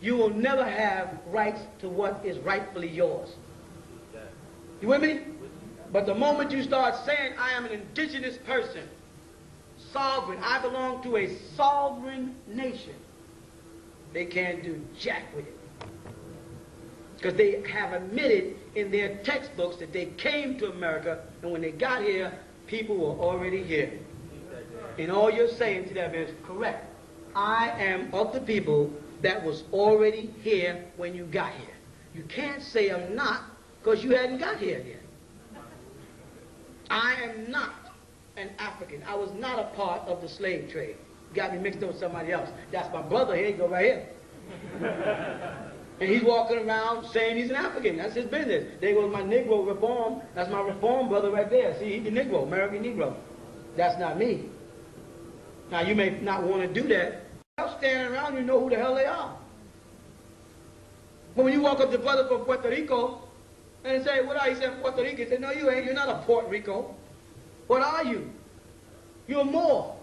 you will never have rights to what is rightfully yours. You with me? But the moment you start saying, I am an indigenous person, sovereign, I belong to a sovereign nation, they can't do jack with it. Because they have admitted in their textbooks that they came to America, and when they got here, people were already here. And all you're saying to them is, correct. I am of the people that was already here when you got here. You can't say I'm not, because you hadn't got here yet. I am not an African. I was not a part of the slave trade. Got me mixed up with somebody else. That's my brother here. He go right here. And he's walking around saying he's an African. That's his business. There goes my Negro reform. That's my reform brother right there. See, he's a Negro, American Negro. That's not me. Now, you may not want to do that. Standing around, you know who the hell they are. But when you walk up to brother from Puerto Rico and say, what are you? He said, Puerto Rico. He said, no, you ain't. You're not a Puerto Rico. What are you? You're a Moor.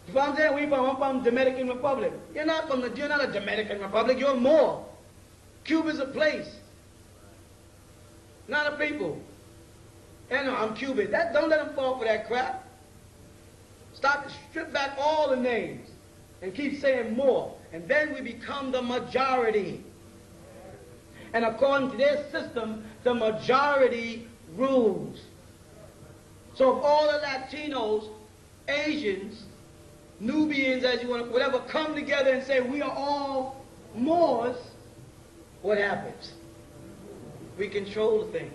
You know what I'm saying? I'm from the Dominican Republic. You're not a Dominican Republic. You're a Moor. Cuba's a place, not a people. And no, I'm Cuban. Don't let them fall for that crap. Stop to strip back all the names and keep saying more. And then we become the majority. And according to their system, the majority rules. So if all the Latinos, Asians, Nubians, as you want to, whatever, come together and say we are all Moors, what happens? We control the thing.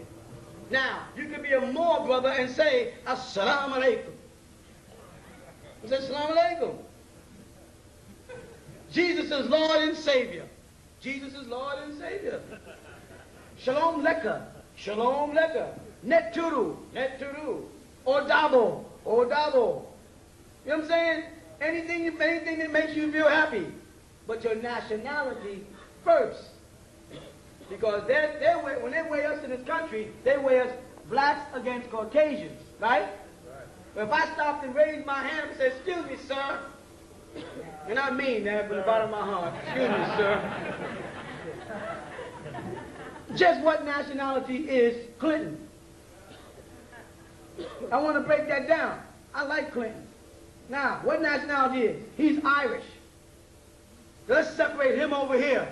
Now, you could be a Moor brother and say, Assalamu alaikum. Say, Assalamu alaikum. Jesus is Lord and Savior. Jesus is Lord and Savior. Shalom leka. Shalom leka. Neturu. Neturu. Odabo. Odabo. You know what I'm saying? Anything that makes you feel happy. But your nationality first. Because when they weigh us in this country, they weigh us blacks against Caucasians, right? But if I stopped and raised my hand and said, excuse me, sir, and I mean that from the bottom of my heart, excuse me, sir. Just what nationality is Clinton? I want to break that down. I like Clinton. Now, what nationality is? He's Irish. Let's separate him over here.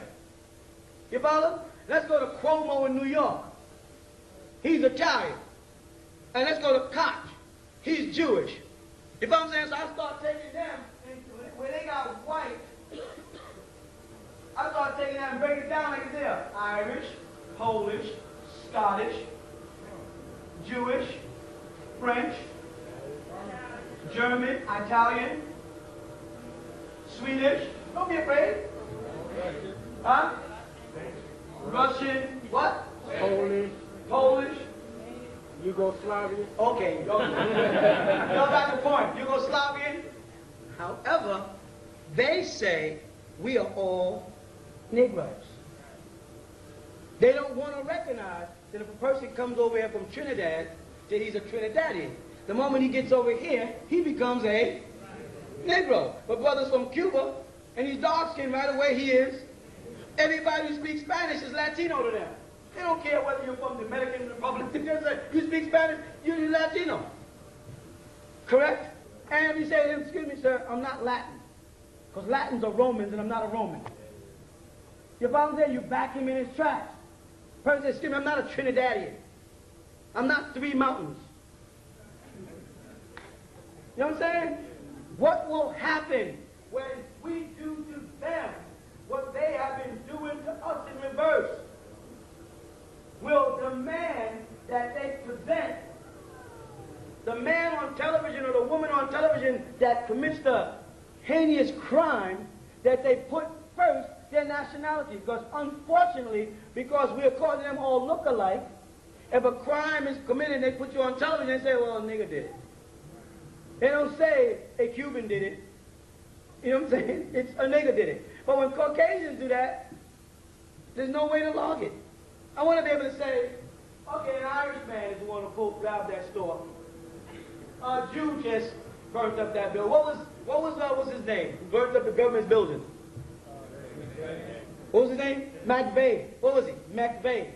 You follow? Let's go to Cuomo in New York. He's Italian. And let's go to Koch. He's Jewish. You know what I'm saying? So I start taking them, and where they got white, I start taking them and breaking it down like this here. Irish, Polish, Scottish, Jewish, French, German, Italian, Swedish. Don't be afraid. Huh? Russian, what? Polish. Yugoslavian. Okay, go back to point. Yugoslavian. However, they say we are all Negroes. They don't want to recognize that if a person comes over here from Trinidad, that he's a Trinidadian. The moment he gets over here, he becomes a Negro. But brothers from Cuba, and he's dark-skinned right away, he is. Everybody who speaks Spanish is Latino to them. They don't care whether you're from the Dominican Republic. You speak Spanish, you're Latino. Correct? And if you say to him, excuse me, sir, I'm not Latin. Because Latins are Romans, and I'm not a Roman. Your father there, you back him in his tracks. Person says, excuse me, I'm not a Trinidadian. I'm not Three Mountains. You know what I'm saying? What will happen when we do to them what they have been doing to us in reverse? Will demand that they present the man on television or the woman on television that commits the heinous crime, that they put first their nationality. Because unfortunately, because we're calling them all look-alike, if a crime is committed and they put you on television, they say, well, a nigger did it. They don't say a Cuban did it. You know what I'm saying? It's a nigger did it. But when Caucasians do that, there's no way to log it. I want to be able to say, okay, an Irish man is the one who robbed that store. A Jew just burnt up that building. What was his name? Who burnt up the government's building? What was his name? McVeigh. What was he? McVeigh.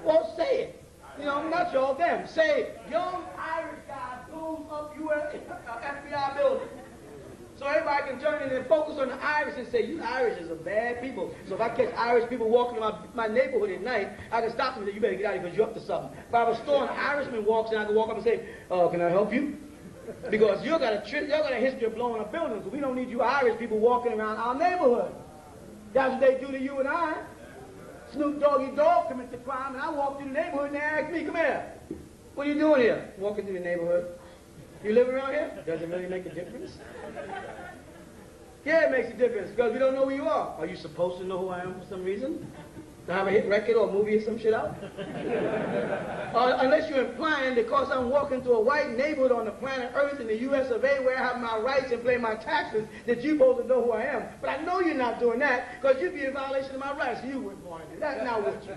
Well, say it. You know, not y'all, them. Say, young Irish guy blows up US FBI building. So everybody can turn in and focus on the Irish and say, you Irish are bad people. So if I catch Irish people walking in my neighborhood at night, I can stop them and say, you better get out of here because you're up to something. If I have a store and an Irishman walks in, I can walk up and say, can I help you? Because y'all got a history of blowing up buildings. So we don't need you Irish people walking around our neighborhood. That's what they do to you and I. Snoop Doggy Dogg commits a crime, and I walk through the neighborhood and they ask me, come here. What are you doing here? Walking through the neighborhood. You live around here? Does it really make a difference? Yeah, it makes a difference because we don't know who you are. Are you supposed to know who I am for some reason? To have a hit record or a movie or some shit out? Unless you're implying because I'm walking through a white neighborhood on the planet Earth in the US of A where I have my rights and pay my taxes that you're supposed to know who I am. But I know you're not doing that because you'd be in violation of my rights. You wouldn't want it. That's not what you.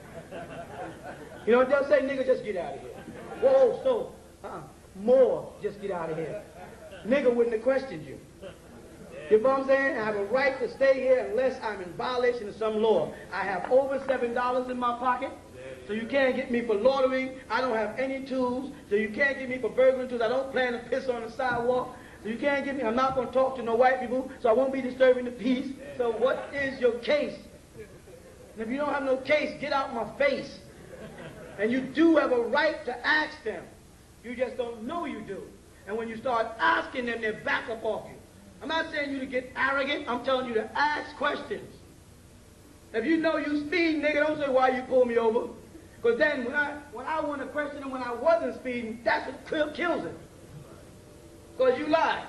You know what they'll say? Nigga, just get out of here. Whoa, so, more, just get out of here. Nigga wouldn't have questioned you. You know what I'm saying? I have a right to stay here unless I'm in violation of some law. I have over $7 in my pocket, so you can't get me for loitering. I don't have any tools, so you can't get me for burglary tools. I don't plan to piss on the sidewalk, so you can't get me. I'm not going to talk to no white people, so I won't be disturbing the peace. So what is your case? And if you don't have no case, get out my face. And you do have a right to ask them. You just don't know you do. And when you start asking them, they back up off you. I'm not saying you to get arrogant. I'm telling you to ask questions. If you know you speeding, nigga, don't say why you pulled me over. Because then when I want to question him when I wasn't speeding, that's what kills him. Because you lied.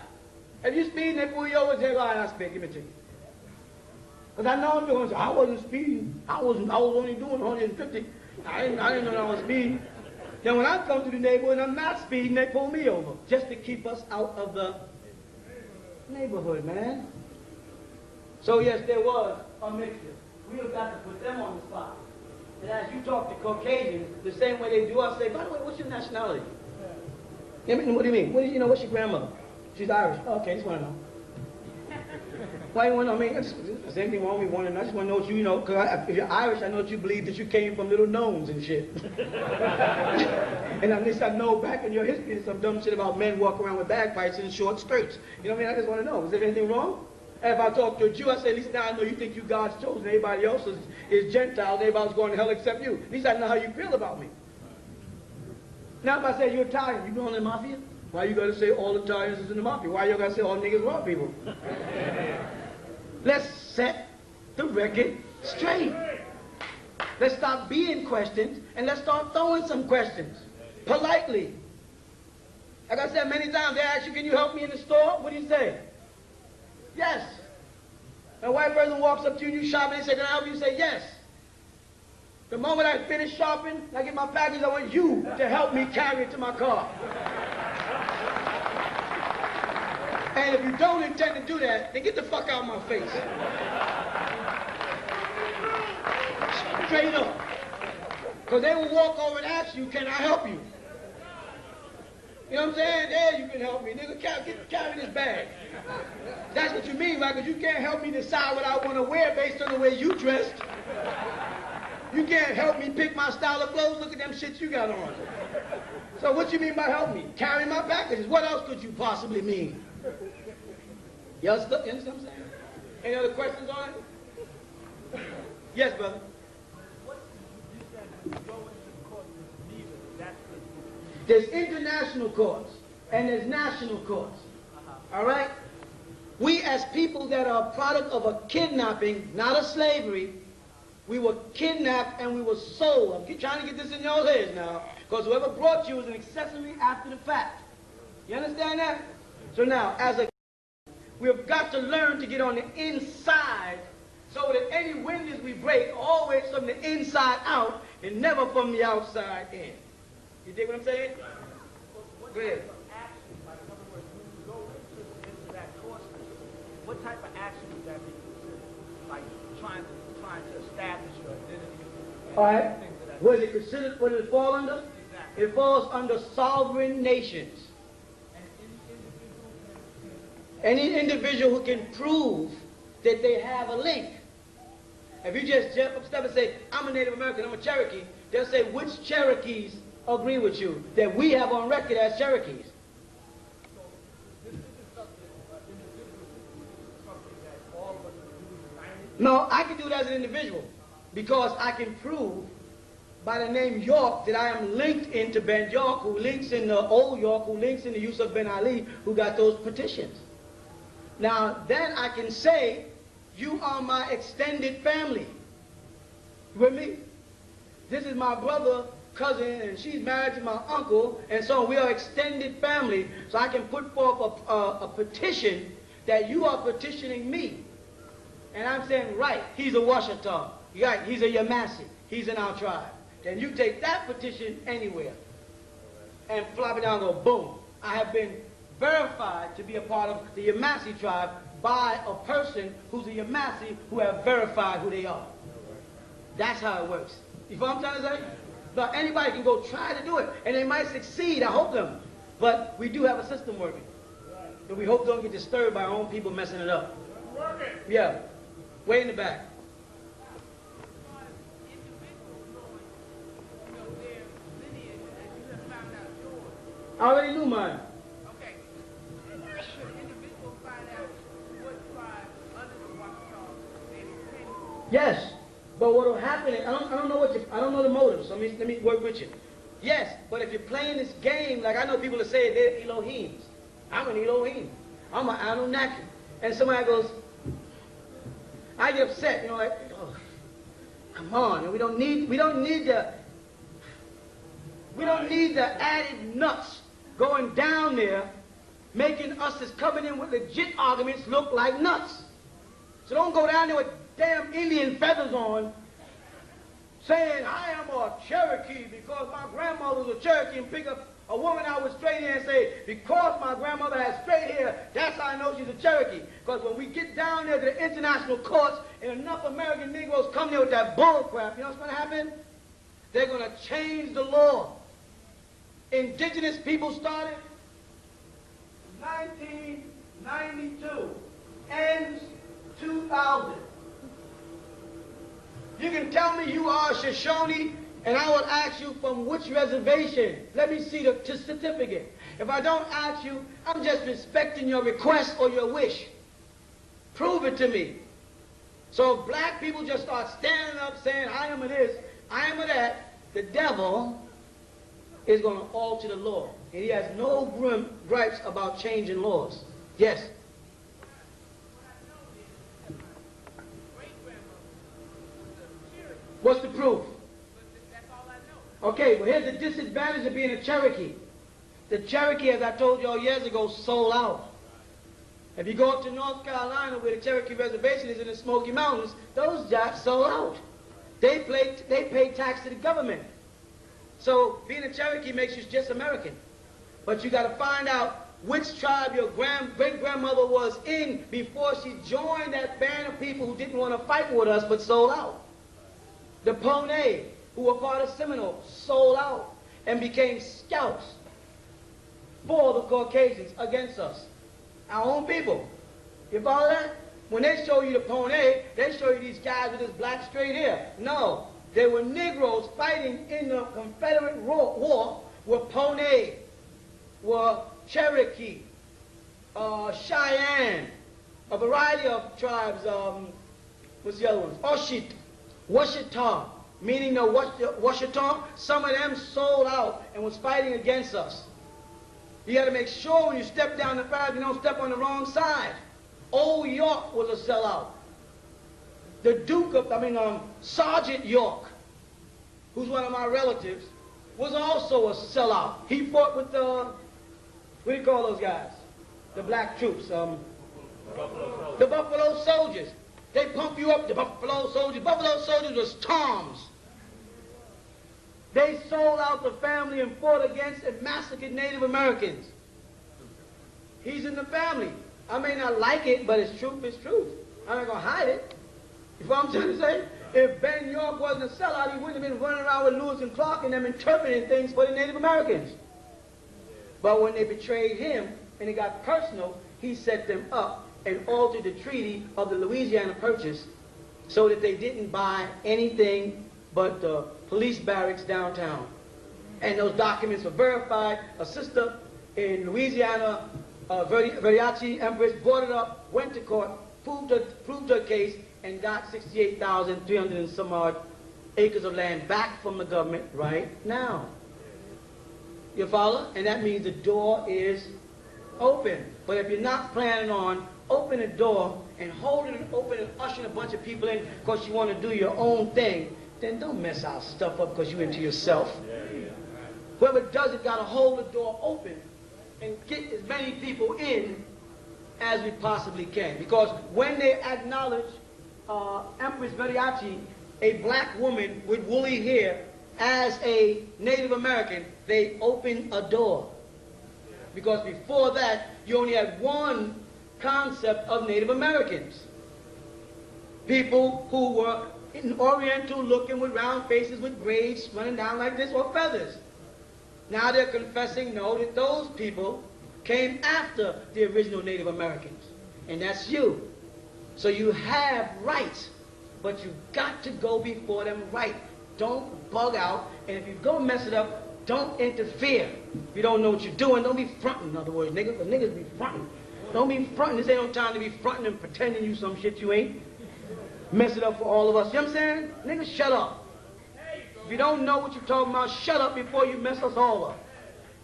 If you speeding, they pull you over, say, lie, I speak, give me a ticket. Because I know I'm doing, I wasn't speeding. I was only doing 150. I didn't know I was speeding. Then when I come to the neighborhood and I'm not speeding, they pull me over just to keep us out of the neighborhood, man. So yes, there was a mixture. We have got to put them on the spot. And as you talk to Caucasians, the same way they do us, say, by the way, what's your nationality? Yeah. What do you mean? What's your grandmother? She's Irish. Oh, okay, just want to know. Why you want to know? I mean, the same thing wrong. We want to know. I just want to know what you know. Because if you're Irish, I know that you believe that you came from little gnomes and shit. And at least I know back in your history there's some dumb shit about men walking around with bagpipes and short skirts. You know what I mean? I just want to know. Is there anything wrong? And if I talk to a Jew, I say, at least now I know you think you God's chosen. Everybody else is Gentiles. Everybody's going to hell except you. At least I know how you feel about me. Now if I say you're Italian, you belong in the mafia? Why you got to say all Italians is in the mafia? Why you got to say all niggas wrong people? Let's set the record straight. Let's stop being questions and let's start throwing some questions. Politely. Like I said many times, they ask you, can you help me in the store? What do you say? Yes. A white person walks up to you and you shopping and say, can I help you? You say yes. The moment I finish shopping, I get my package, I want you to help me carry it to my car. And if you don't intend to do that, then get the fuck out of my face. Straight up. Because they will walk over and ask you, can I help you? You know what I'm saying? There, you can help me. Nigga, carry this bag. That's what you mean, right? Because you can't help me decide what I want to wear based on the way you dressed. You can't help me pick my style of clothes. Look at them shits you got on. So what you mean by help me? Carry my packages. What else could you possibly mean? You understand what I'm saying? Any other questions on it? Yes, brother. There's international courts and there's national courts. All right? We as people that are a product of a kidnapping, not a slavery, we were kidnapped and we were sold. I'm trying to get this in your heads now, because whoever brought you was an accessory after the fact. You understand that? So now, as a we've got to learn to get on the inside so that any windows we break always from the inside out and never from the outside in. You dig what I'm saying? Go ahead. What type of action would that be considered? Like trying to establish your identity? All right. What is it considered? What does it fall under? Exactly. It falls under sovereign nations. Any individual who can prove that they have a link. If you just jump up step and say, I'm a Native American, I'm a Cherokee, they'll say, which Cherokees agree with you that we have on record as Cherokees? No, I can do it as an individual because I can prove by the name York that I am linked into Ben York, who links in the old York, who links in the Yusuf Ben Ali, who got those petitions. Now, then I can say, you are my extended family. You with me? This is my brother, cousin, and she's married to my uncle, and so we are extended family. So I can put forth a petition that you are petitioning me. And I'm saying, right, he's a Washita. Right, he's a Yamassee. He's in our tribe. Then you take that petition anywhere and flop it down and go, boom. I have been verified to be a part of the Yamassee tribe by a person who's a Yamassee who have verified who they are. That's how it works. You know what I'm trying to say? But anybody can go try to do it, and they might succeed. I hope them. But we do have a system working. And we hope don't get disturbed by our own people messing it up. Yeah. Way in the back. I already knew mine. Okay. Individuals find out what tribe under the Washita they depend on. Yes, but what will happen is, I don't know the motives. So let me work with you. Yes, but if you're playing this game, like I know people that say they're Elohims. I'm an Elohim. I'm an Anunnaki. And somebody goes, I get upset, you know, like, oh, come on, and we don't need the added nuts going down there, making us that's coming in with legit arguments look like nuts. So don't go down there with damn Indian feathers on, saying I am a Cherokee because my grandmother was a Cherokee, and pick up a woman out with straight hair and say, because my grandmother has straight hair, that's how I know she's a Cherokee. Because when we get down there to the international courts and enough American Negroes come there with that bull crap, you know what's going to happen? They're going to change the law. Indigenous people started 1992, ends 2000. You can tell me you are a Shoshone, and I will ask you from which reservation. Let me see the certificate. If I don't ask you, I'm just respecting your request or your wish. Prove it to me. So if black people just start standing up saying, I am of this, I am of that, the devil is going to alter the law. And he has no gripes about changing laws. Yes? What's the proof? That's all I know. Okay, well here's the disadvantage of being a Cherokee. The Cherokee, as I told you all years ago, sold out. If you go up to North Carolina where the Cherokee Reservation is in the Smoky Mountains, those jobs sold out. They pay tax to the government. So being a Cherokee makes you just American. But you got to find out which tribe your great-grandmother was in before she joined that band of people who didn't want to fight with us but sold out. The Pone, who were part of Seminole, sold out and became scouts for the Caucasians against us. Our own people. You follow that? When they show you the Pone, they show you these guys with this black straight hair. No, they were Negroes fighting in the Confederate War were Pone, were Cherokee, Cheyenne, a variety of tribes. What's the other ones? Oshit, Washita, meaning the Washita. Some of them sold out and was fighting against us. You got to make sure when you step down the path, you don't step on the wrong side. Old York was a sellout. The Duke of, Sergeant York, who's one of my relatives, was also a sellout. He fought with the, what do you call those guys? The black troops, the Buffalo Soldiers. They pump you up, the Buffalo Soldiers. Buffalo Soldiers was Toms. They sold out the family and fought against and massacred Native Americans. He's in the family. I may not like it, but it's truth is truth. I'm not going to hide it. You know what I'm trying to say? If Ben York wasn't a sellout, he wouldn't have been running around with Lewis and Clark and them interpreting things for the Native Americans. But when they betrayed him and it got personal, he set them up and altered the treaty of the Louisiana Purchase so that they didn't buy anything but the police barracks downtown. And those documents were verified. A sister in Louisiana, Veriachi Empress, brought it up, went to court, proved her case, and got 68,300 and some odd acres of land back from the government right now. You follow? And that means the door is open. But if you're not planning on opening the door and holding it open and ushering a bunch of people in because you want to do your own thing, then don't mess our stuff up because you're into yourself. Whoever does it got to hold the door open and get as many people in as we possibly can. Because when they acknowledge Empress Veriachi, a black woman with woolly hair, as a Native American, they open a door. Because before that, you only had one concept of Native Americans. People who were in Oriental looking with round faces with braids running down like this or feathers. Now they're confessing, no, that those people came after the original Native Americans. And that's you. So you have rights, but you got to go before them right. Don't bug out, and if you go mess it up, don't interfere. If you don't know what you're doing, don't be fronting, in other words, niggas. But niggas be fronting. Don't be fronting. This ain't no time to be fronting and pretending you some shit you ain't. Mess it up for all of us. You know what I'm saying? Niggas, shut up. If you don't know what you're talking about, shut up before you mess us all up.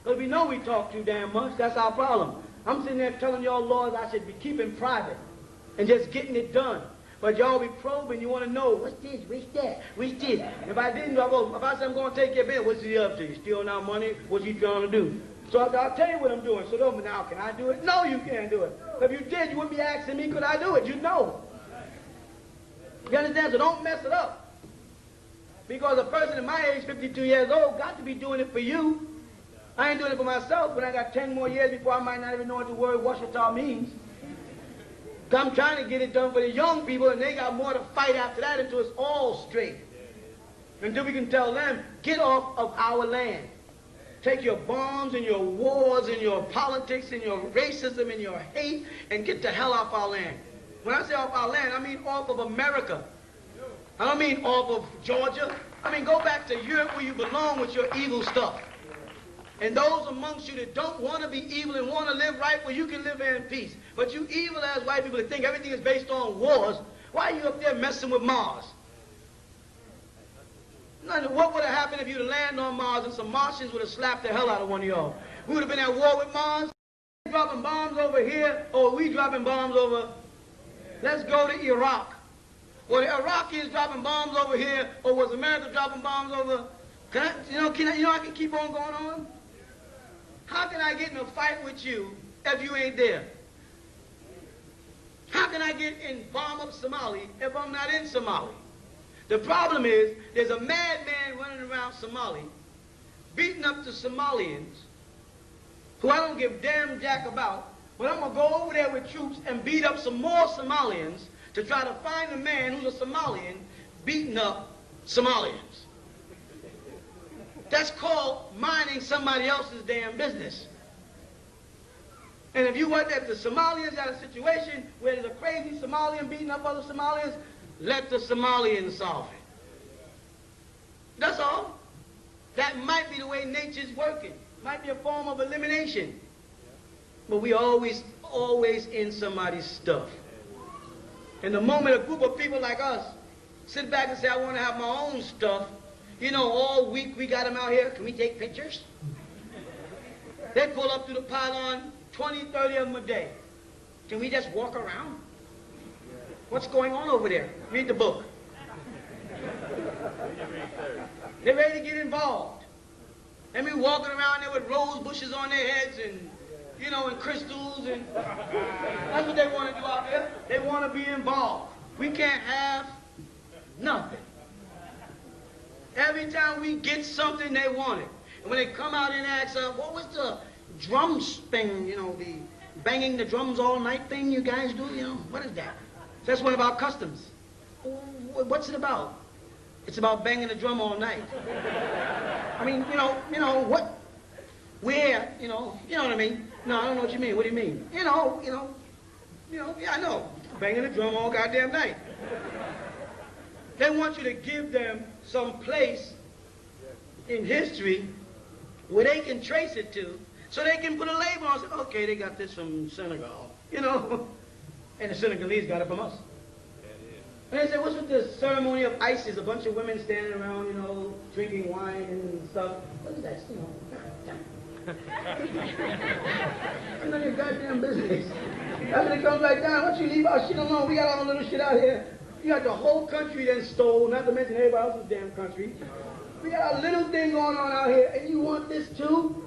Because we know we talk too damn much. That's our problem. I'm sitting there telling y'all laws I should be keeping private and just getting it done. But y'all be probing, you want to know, what's this, what's that, what's this? If I didn't, if I said I'm going to take your bill, what's he up to? You stealing our money? What's he trying to do? So I'll tell you what I'm doing. So now, can I do it? No, you can't do it. If you did, you wouldn't be asking me, could I do it? You'd know. You understand? So don't mess it up. Because a person at my age, 52 years old, got to be doing it for you. I ain't doing it for myself, but I got 10 more years before I might not even know what the word Washita means. I'm trying to get it done for the young people, and they got more to fight after that until it's all straight. Until we can tell them, get off of our land. Take your bombs and your wars and your politics and your racism and your hate and get the hell off our land. When I say off our land, I mean off of America. I don't mean off of Georgia. I mean go back to Europe where you belong with your evil stuff. And those amongst you that don't want to be evil and want to live right, well, you can live in peace. But you evil as white people that think everything is based on wars, why are you up there messing with Mars? What would have happened if you'd have landed on Mars and some Martians would have slapped the hell out of one of y'all? We would have been at war with Mars, dropping bombs over here, or we dropping bombs over. Let's go to Iraq. Were the Iraqis dropping bombs over here, or was America dropping bombs over? I can keep on going on? How can I get in a fight with you if you ain't there? How can I get in bomb up Somali if I'm not in Somali? The problem is, there's a madman running around Somali, beating up the Somalians, who I don't give damn jack about, but I'm going to go over there with troops and beat up some more Somalians to try to find a man who's a Somalian beating up Somalians. That's called minding somebody else's damn business. And if the Somalians got a situation where there's a crazy Somalian beating up other Somalians, let the Somalians solve it. That's all. That might be the way nature's working. Might be a form of elimination. But we always in somebody's stuff. And the moment a group of people like us sit back and say, I want to have my own stuff, you know, all week we got them out here, can we take pictures? They pull up to the pylon, 20, 30 of them a day. Can we just walk around? What's going on over there? Read the book. They're ready to get involved. They be walking around there with rose bushes on their heads and, you know, and crystals, and that's what they want to do out there. They want to be involved. We can't have nothing. Every time we get something, they want it. And when they come out and ask us, what was the drums thing, you know, the banging the drums all night thing you guys do, you know, what is that? That's one of our customs. What's it about? It's about banging the drum all night. I mean, you know, what, where, you know what I mean? No, I don't know what you mean. What do you mean? You know, yeah, I know. Banging the drum all goddamn night. They want you to give them some place in history where they can trace it to, so they can put a label on it. Okay, they got this from Senegal, you know. And the Senegalese got it from us. And they said, what's with the ceremony of ISIS? A bunch of women standing around, you know, drinking wine and stuff. What is that? You know, none of your goddamn business. After it comes back down, why don't you leave our shit alone? We got our little shit out here. You got the whole country then stole, not to mention everybody else's damn country. We got a little thing going on out here, and you want this too?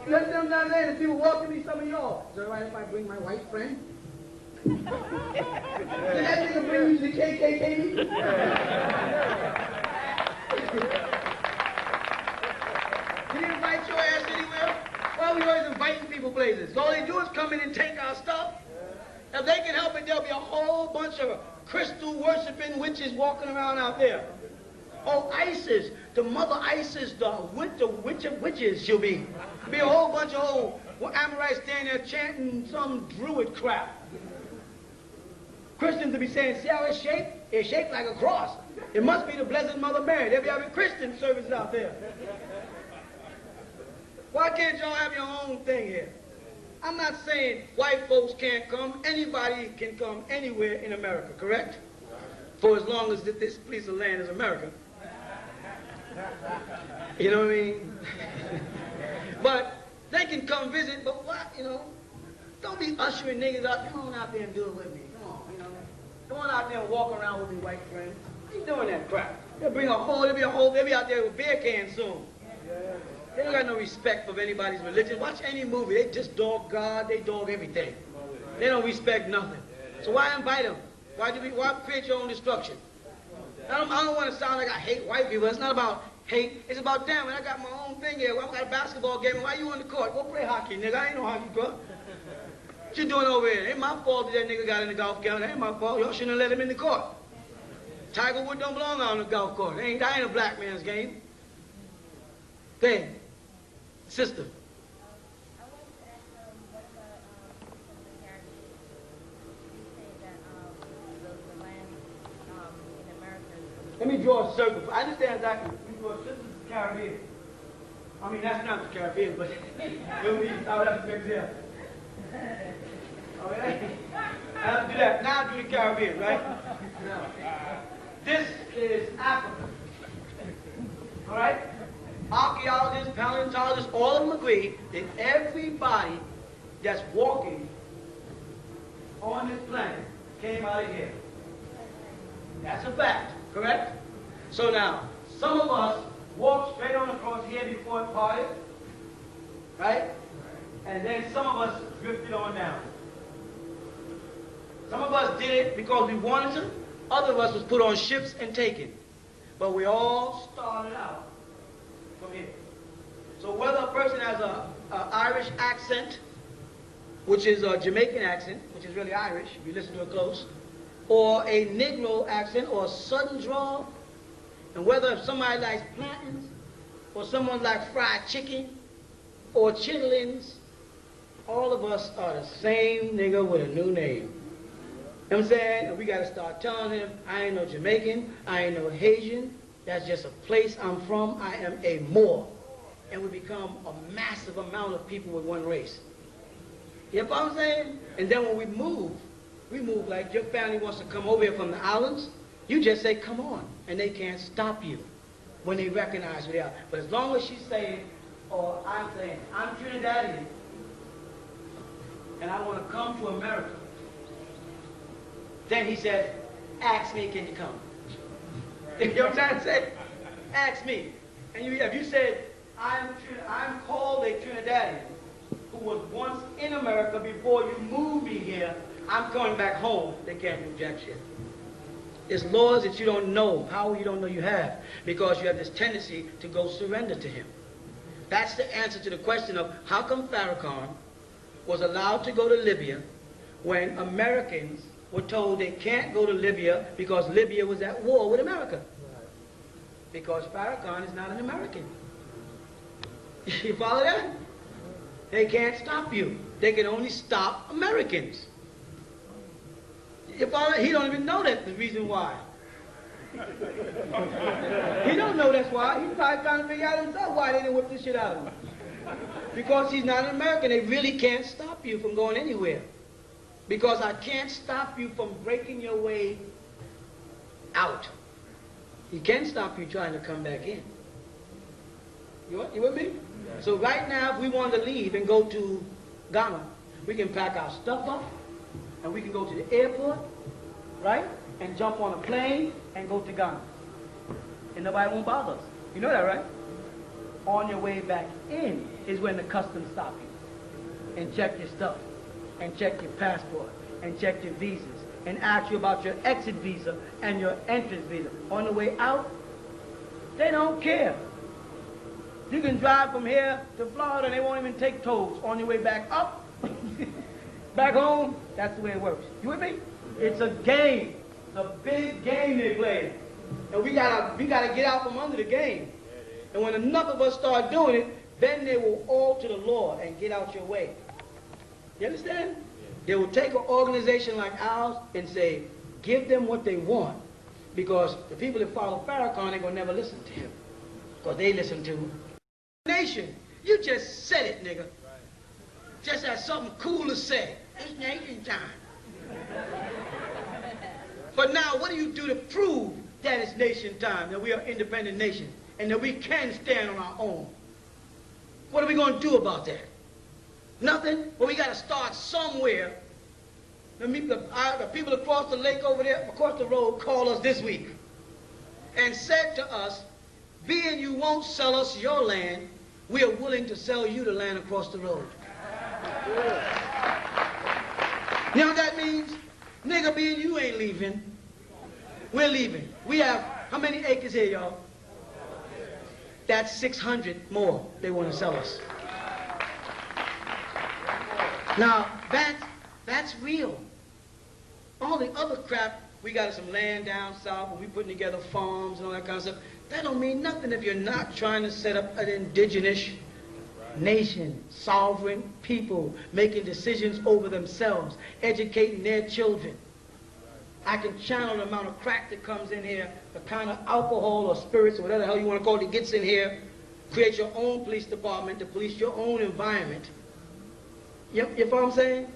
Let them not land. If people welcome me, some of y'all. Is it all right if I bring my white friend? Did that nigga bring you to the KKK? Did he invite your ass anywhere? Why are we always inviting people places? All they do is come in and take our stuff. If they can help it, there'll be a whole bunch of crystal-worshipping witches walking around out there. Oh, Isis, the mother Isis, the witch of witches she'll be. Be a whole bunch of old Amorites standing there chanting some druid crap. Christians will be saying, see how it's shaped? It's shaped like a cross. It must be the Blessed Mother Mary. They'll be having Christian services out there. Why can't y'all have your own thing here? I'm not saying white folks can't come. Anybody can come anywhere in America, correct? For as long as this piece of land is America. You know what I mean? But they can come visit, but what, you know? Don't be ushering niggas out. Come on out there and do it with me. Come on, you know? Come on out there and walk around with me, white friend. I ain't doing that crap. They'll be out there with beer cans soon. They don't got no respect for anybody's religion. Watch any movie. They just dog God. They dog everything. They don't respect nothing. So why invite them? Why create your own destruction? I don't want to sound like I hate white people. It's not about hate. It's about them. And I got my own thing here. Well, I got a basketball game. And why you on the court? Go play hockey, nigga. I ain't no hockey club. What you doing over here? It ain't my fault that nigga got in the golf game. It ain't my fault. Y'all shouldn't have let him in the court. Tiger Woods don't belong on the golf course. That ain't a black man's game. Thing. Sister. Let me draw a circle. I understand exactly. This is the Caribbean. I mean, that's not the Caribbean, but we'll be out of the there. All right? I have to do that. Now do the Caribbean, right? Now, this is Africa. All right? Archaeologists, paleontologists, all of them agree that everybody that's walking on this planet came out of here. That's a fact, correct? So now, some of us walked straight on across here before it parted, right? And then some of us drifted on down. Some of us did it because we wanted to. Other of us was put on ships and taken. But we all started out from here. So whether a person has an Irish accent, which is a Jamaican accent, which is really Irish, if you listen to it close, or a Negro accent, or a Southern drawl, and whether if somebody likes plantains, or someone likes fried chicken, or chitlins, all of us are the same nigga with a new name. You know what I'm saying? And we got to start telling him, I ain't no Jamaican, I ain't no Haitian, that's just a place I'm from, I am a Moor. And we become a massive amount of people with one race. You know what I'm saying? And then when we move like your family wants to come over here from the islands, you just say, come on, and they can't stop you when they recognize who they are. But as long as she's saying, or I'm saying, I'm Trinidadian, and I want to come to America, then he says, ask me, can you come? You know what I'm trying to say? Ask me. And if you said, I'm called a Trinidadian who was once in America before you moved me here, I'm coming back home, they can't do jack shit. It's laws that you don't know. How you don't know you have? Because you have this tendency to go surrender to him. That's the answer to the question of how come Farrakhan was allowed to go to Libya when Americans were told they can't go to Libya because Libya was at war with America. Because Farrakhan is not an American. You follow that? They can't stop you. They can only stop Americans. You follow that? He don't even know that's the reason why. He don't know that's why. He's probably trying to figure out himself why they didn't whip this shit out of him. Because he's not an American. They really can't stop you from going anywhere. Because I can't stop you from breaking your way out. He can stop you trying to come back in. You with me? So right now, if we wanted to leave and go to Ghana, we can pack our stuff up, and we can go to the airport, right? And jump on a plane and go to Ghana. And nobody won't bother us. You know that, right? On your way back in is when the customs stop you and check your stuff, and check your passport, and check your visas, and ask you about your exit visa and your entrance visa. On the way out, they don't care. You can drive from here to Florida and they won't even take tolls. On your way back up, back home, that's the way it works. You with me? It's a game. It's a big game they play. And we gotta get out from under the game. And when enough of us start doing it, then they will alter the law and get out your way. You understand? They will take an organization like ours and say, give them what they want. Because the people that follow Farrakhan ain't gonna never listen to him. Because they listen to nation. You just said it, nigga. Just as something cool to say. It's nation time. But now, what do you do to prove that it's nation time, that we are independent nation, and that we can stand on our own? What are we going to do about that? Nothing? Well, we got to start somewhere. The people across the lake over there, across the road, called us this week and said to us, being you won't sell us your land, we are willing to sell you the land across the road. You know what that means? Nigga, being you ain't leaving, we're leaving. We have, how many acres here, y'all? That's 600 more they want to sell us. Now, that's real. All the other crap, we got some land down south, and we putting together farms and all that kind of stuff. That don't mean nothing if you're not trying to set up an indigenous nation, sovereign people, making decisions over themselves, educating their children. I can channel the amount of crack that comes in here, the kind of alcohol or spirits or whatever the hell you want to call it that gets in here, create your own police department to police your own environment, you follow what I'm saying?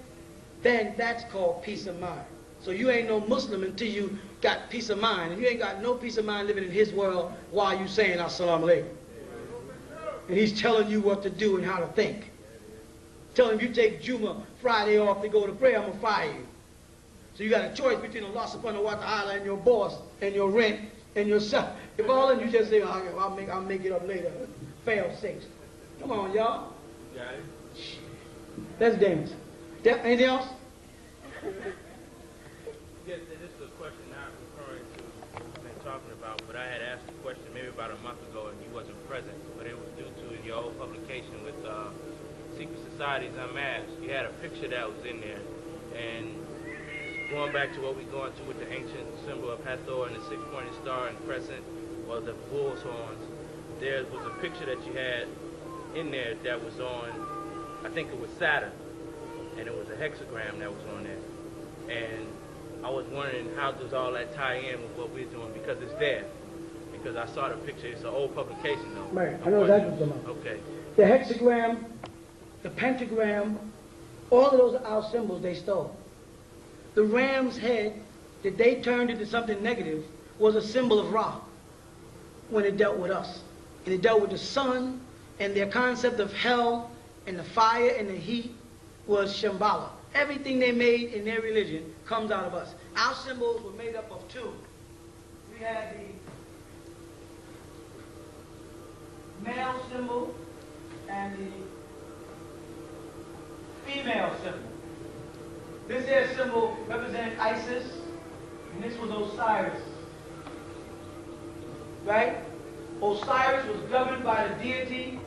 Then that's called peace of mind. So you ain't no Muslim until you got peace of mind. And you ain't got no peace of mind living in his world while you saying Assalamu alaikum. And he's telling you what to do and how to think. Tell him you take Juma Friday off to go to prayer, I'm going to fire you. So you got a choice between Allah subhanahu wa ta'ala and your boss and your rent and yourself. If all of you just say, oh, I'll make it up later. Fail safe. Come on, y'all. Got it. That's dangerous. Anything else? Yes, this is a question not referring to what we've been talking about, but I had asked a question maybe about a month ago and you wasn't present, but it was due to your old publication with Secret Societies Unmasked. You had a picture that was in there, and going back to what we're going to with the ancient symbol of Hathor and the six-pointed star and crescent, or the bull's horns, there was a picture that you had in there that was on, I think it was Saturn, and it was a hexagram that was on there. And I was wondering, how does all that tie in with what we're doing? Because it's there. Because I saw the picture. It's an old publication, though. Right. I know exactly what you're talking about. Okay. The hexagram, the pentagram, all of those are our symbols they stole. The ram's head that they turned into something negative was a symbol of Ra when it dealt with us. And it dealt with the sun, and their concept of hell and the fire and the heat was Shambhala. Everything they made in their religion comes out of us. Our symbols were made up of two. We had the male symbol and the female symbol. This here symbol represents Isis, and this was Osiris. Right? Osiris was governed by the deity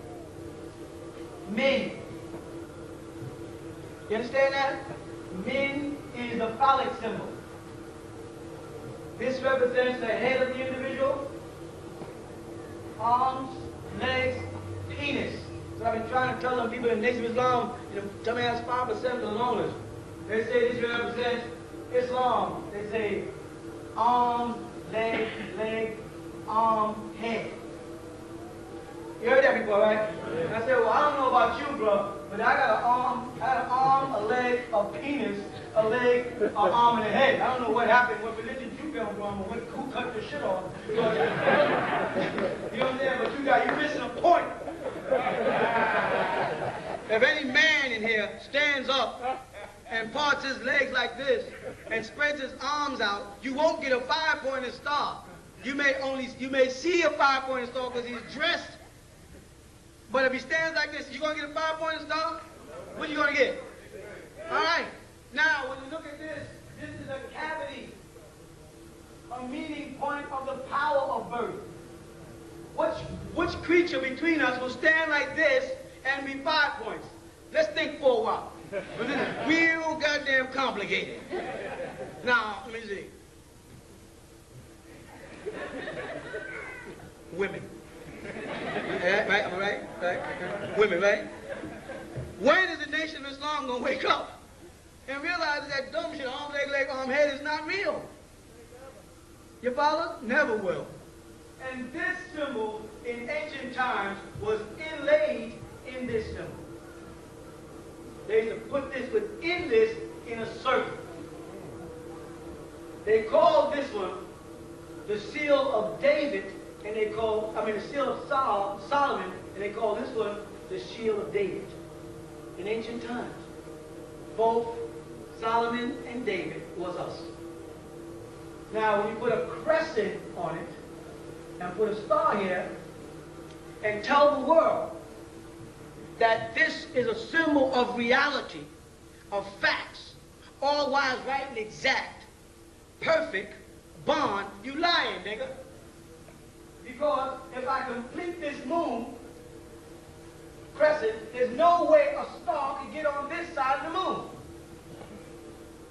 Min. You understand that? Min is the phallic symbol. This represents the head of the individual, arms, legs, penis. So I've been trying to tell them people in Nation of Islam, tell me that's 5% of the loners. They say this represents Islam. They say arm, leg, arm, head. You heard that before, right? And I said, well, I don't know about you, bro, but I got an arm, a leg, a penis, a leg, an arm, and a head. I don't know what happened, what religion you come from, or who cut your shit off. You know what I'm saying? But you're missing a point. If any man in here stands up and parts his legs like this and spreads his arms out, you won't get a 5-pointed star. You may see a 5-pointed star because he's dressed. But if he stands like this, you're going to get a 5-pointed star? What are you going to get? All right. Now, when you look at this, this is a cavity, a meeting point of the power of birth. Which creature between us will stand like this and be 5 points? Let's think for a while. This is real goddamn complicated. Now, let me see. Women. Right? Am I right? Right? Women, right? When is the Nation of Islam going to wake up and realize that dumb shit, arm, leg, arm, head is not real? You follow? Never will. And this symbol in ancient times was inlaid in this symbol. They used to put this within this in a circle. They called this one the seal of David, and the seal of Solomon, and they call this one the shield of David. In ancient times, both Solomon and David was us. Now, when you put a crescent on it, and put a star here, and tell the world that this is a symbol of reality, of facts, all wise, right, and exact, perfect, bond, you lying, nigga. Because if I complete this moon crescent, there's no way a star can get on this side of the moon.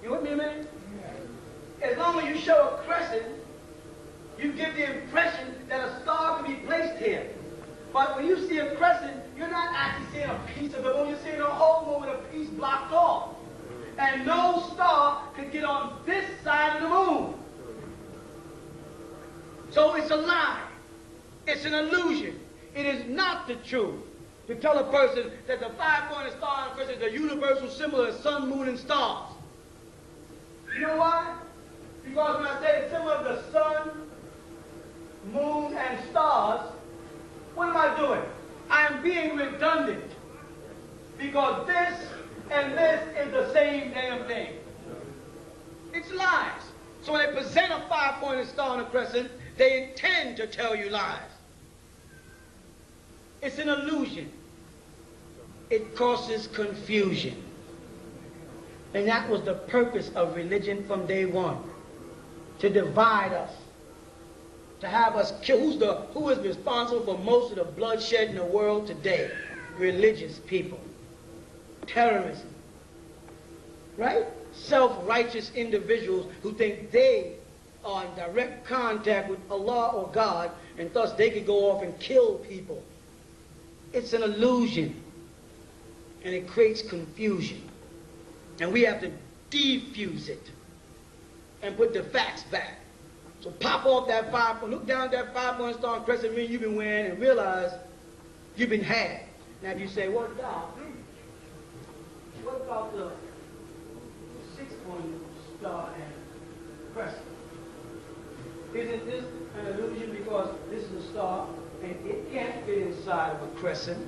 You with me a minute? As long as you show a crescent, you give the impression that a star can be placed here. But when you see a crescent, you're not actually seeing a piece of the moon, you're seeing a whole moon with a piece blocked off. And no star could get on this side of the moon. So it's a lie. It's an illusion. It is not the truth to tell a person that the five-pointed star on a crescent is a universal symbol of sun, moon, and stars. You know why? Because when I say the symbol of the sun, moon, and stars, what am I doing? I am being redundant. Because this and this is the same damn thing. It's lies. So when they present a five-pointed star on a crescent, they intend to tell you lies. It's an illusion. It causes confusion. And that was the purpose of religion from day one. To divide us. To have us kill. Who is responsible for most of the bloodshed in the world today? Religious people. Terrorism. Right? Self-righteous individuals who think they are in direct contact with Allah or God, and thus they can go off and kill people. It's an illusion. And it creates confusion. And we have to defuse it and put the facts back. So pop off that look down at that five-point star and crescent ring you've been wearing and realize you've been had. Now if you say, well, God, what about the six-point star and crescent? Isn't this an illusion because this is a star and it can't fit inside of a crescent?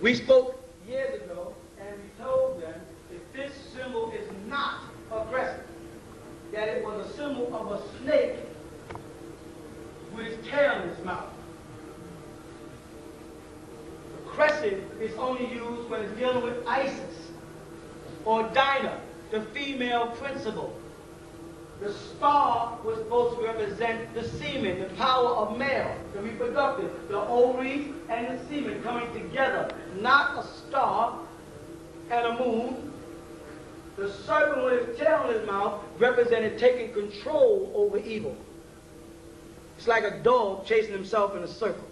We spoke years ago and we told them that this symbol is not a crescent, that it was a symbol of a snake with its tail in its mouth. The crescent is only used when it's dealing with Isis or Dinah, the female principle. The star was supposed to represent the semen, the power of male, the reproductive, the ovaries and the semen coming together. Not a star and a moon. The serpent with his tail in his mouth represented taking control over evil. It's like a dog chasing himself in a circle.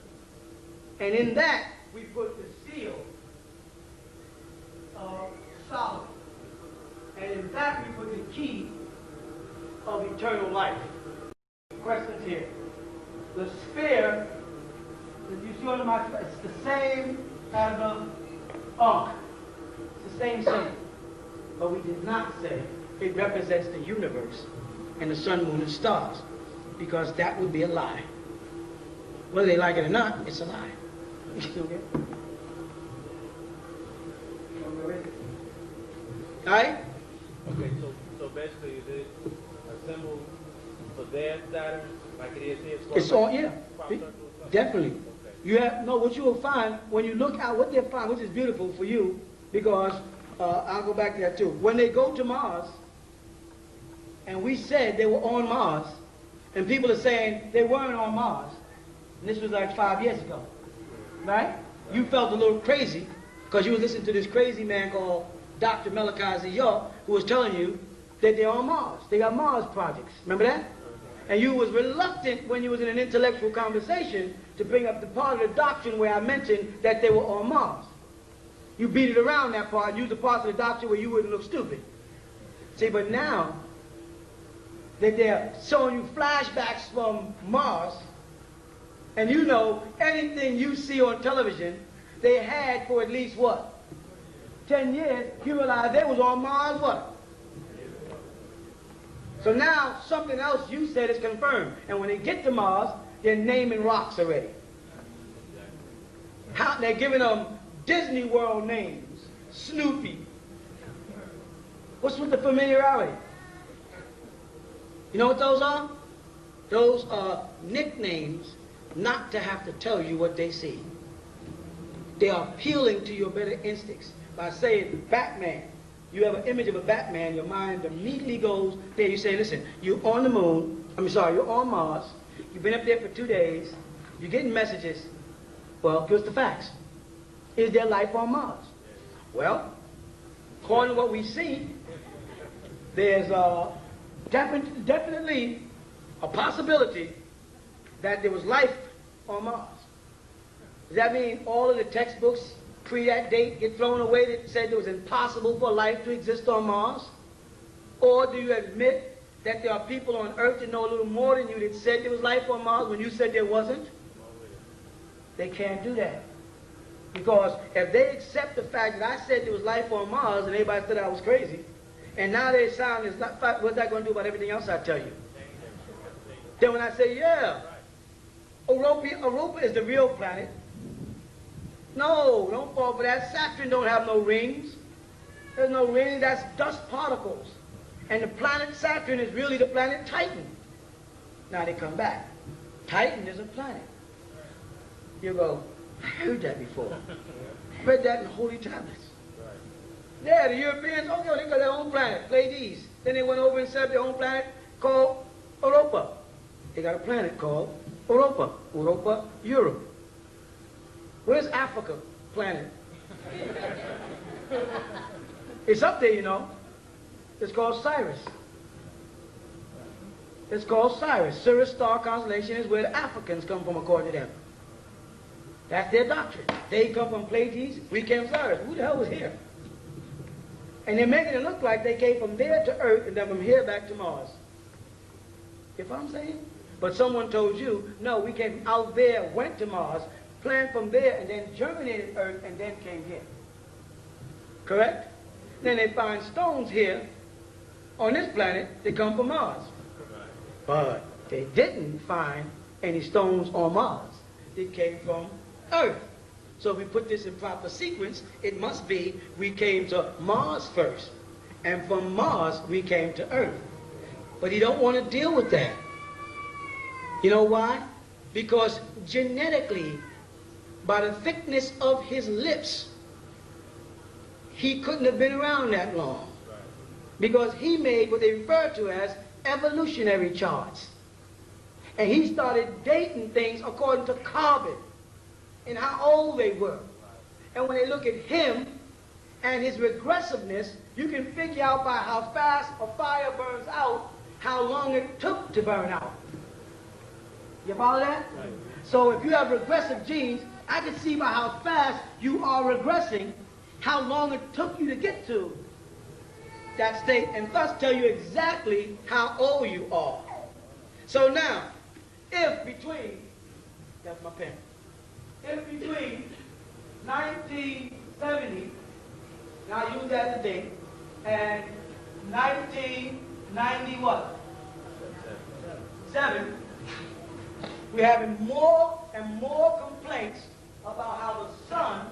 And in that, we put the seal of Solomon. And in that, we put the key of eternal life. Questions here. The sphere, that you see on my face, it's the same as the Ankh. It's the same thing. But we did not say it represents the universe and the sun, moon, and stars, because that would be a lie. Whether they like it or not, it's a lie. Okay? All right? Okay, so basically is it a symbol for their Saturn, like it is here? It's all, yeah, definitely. Okay. You have, no, what you will find, when you look at what they find, which is beautiful for you, because I'll go back to that too. When they go to Mars, and we said they were on Mars, and people are saying they weren't on Mars, and this was like 5 years ago, right? You felt a little crazy, because you were listening to this crazy man called Dr. Malachi, who was telling you that they're on Mars. They got Mars projects. Remember that? And you was reluctant when you was in an intellectual conversation to bring up the part of the doctrine where I mentioned that they were on Mars. You beat it around that part, use the parts of the doctrine where you wouldn't look stupid. See, but now that they're showing you flashbacks from Mars, and you know anything you see on television, they had for at least what? 10 years, you realize they was on Mars, what? So now something else you said is confirmed. And when they get to Mars, they're naming rocks already. They're giving them Disney World names. Snoopy. What's with the familiarity? You know what those are? Those are nicknames not to have to tell you what they see. They are appealing to your better instincts. By saying Batman, you have an image of a Batman, your mind immediately goes there. You say, listen, you're on the moon, you're on Mars, you've been up there for 2 days, you're getting messages. Well, give us the facts. Is there life on Mars? Well, according to what we see, there's definitely a possibility that there was life on Mars. Does that mean all of the textbooks pre that date get thrown away that said it was impossible for life to exist on Mars? Or do you admit that there are people on Earth that know a little more than you that said there was life on Mars when you said there wasn't? They can't do that. Because if they accept the fact that I said there was life on Mars and everybody thought I was crazy, and now they're saying it's not, what's that going to do about everything else I tell you? Then when I say, yeah, Europa is the real planet. No, don't fall for that. Saturn don't have no rings. There's no rings, that's dust particles. And the planet Saturn is really the planet Titan. Now they come back. Titan is a planet. You go, I heard that before. Read that in the Holy Tablets. Yeah, the Europeans, okay, they got their own planet, Pleiades. Then they went over and set up their own planet called Europa. They got a planet called Europa. Europa, Europe. Where's Africa planet? It's up there, you know. It's called Sirius. It's called Sirius. Sirius star constellation is where the Africans come from, according to them. That's their doctrine. They come from Pleiades, we came from Sirius. Who the hell was here? And they're making it look like they came from there to Earth and then from here back to Mars. You know what I'm saying? But someone told you, no, we came out there, went to Mars, planned from there, and then germinated Earth, and then came here. Correct? Then they find stones here on this planet that come from Mars. But they didn't find any stones on Mars. It came from Earth. So if we put this in proper sequence, it must be we came to Mars first. And from Mars, we came to Earth. But he don't want to deal with that. You know why? Because genetically, by the thickness of his lips, he couldn't have been around that long. Because he made what they refer to as evolutionary charts. And he started dating things according to carbon and how old they were. And when they look at him and his regressiveness, you can figure out by how fast a fire burns out, how long it took to burn out. You follow that? Right. So if you have regressive genes, I can see by how fast you are regressing, how long it took you to get to that state, and thus tell you exactly how old you are. So now, if between, that's my pen, if between 1970, now I use that as a date, and 1990 what? 7, we're having more and more complaints about how the sun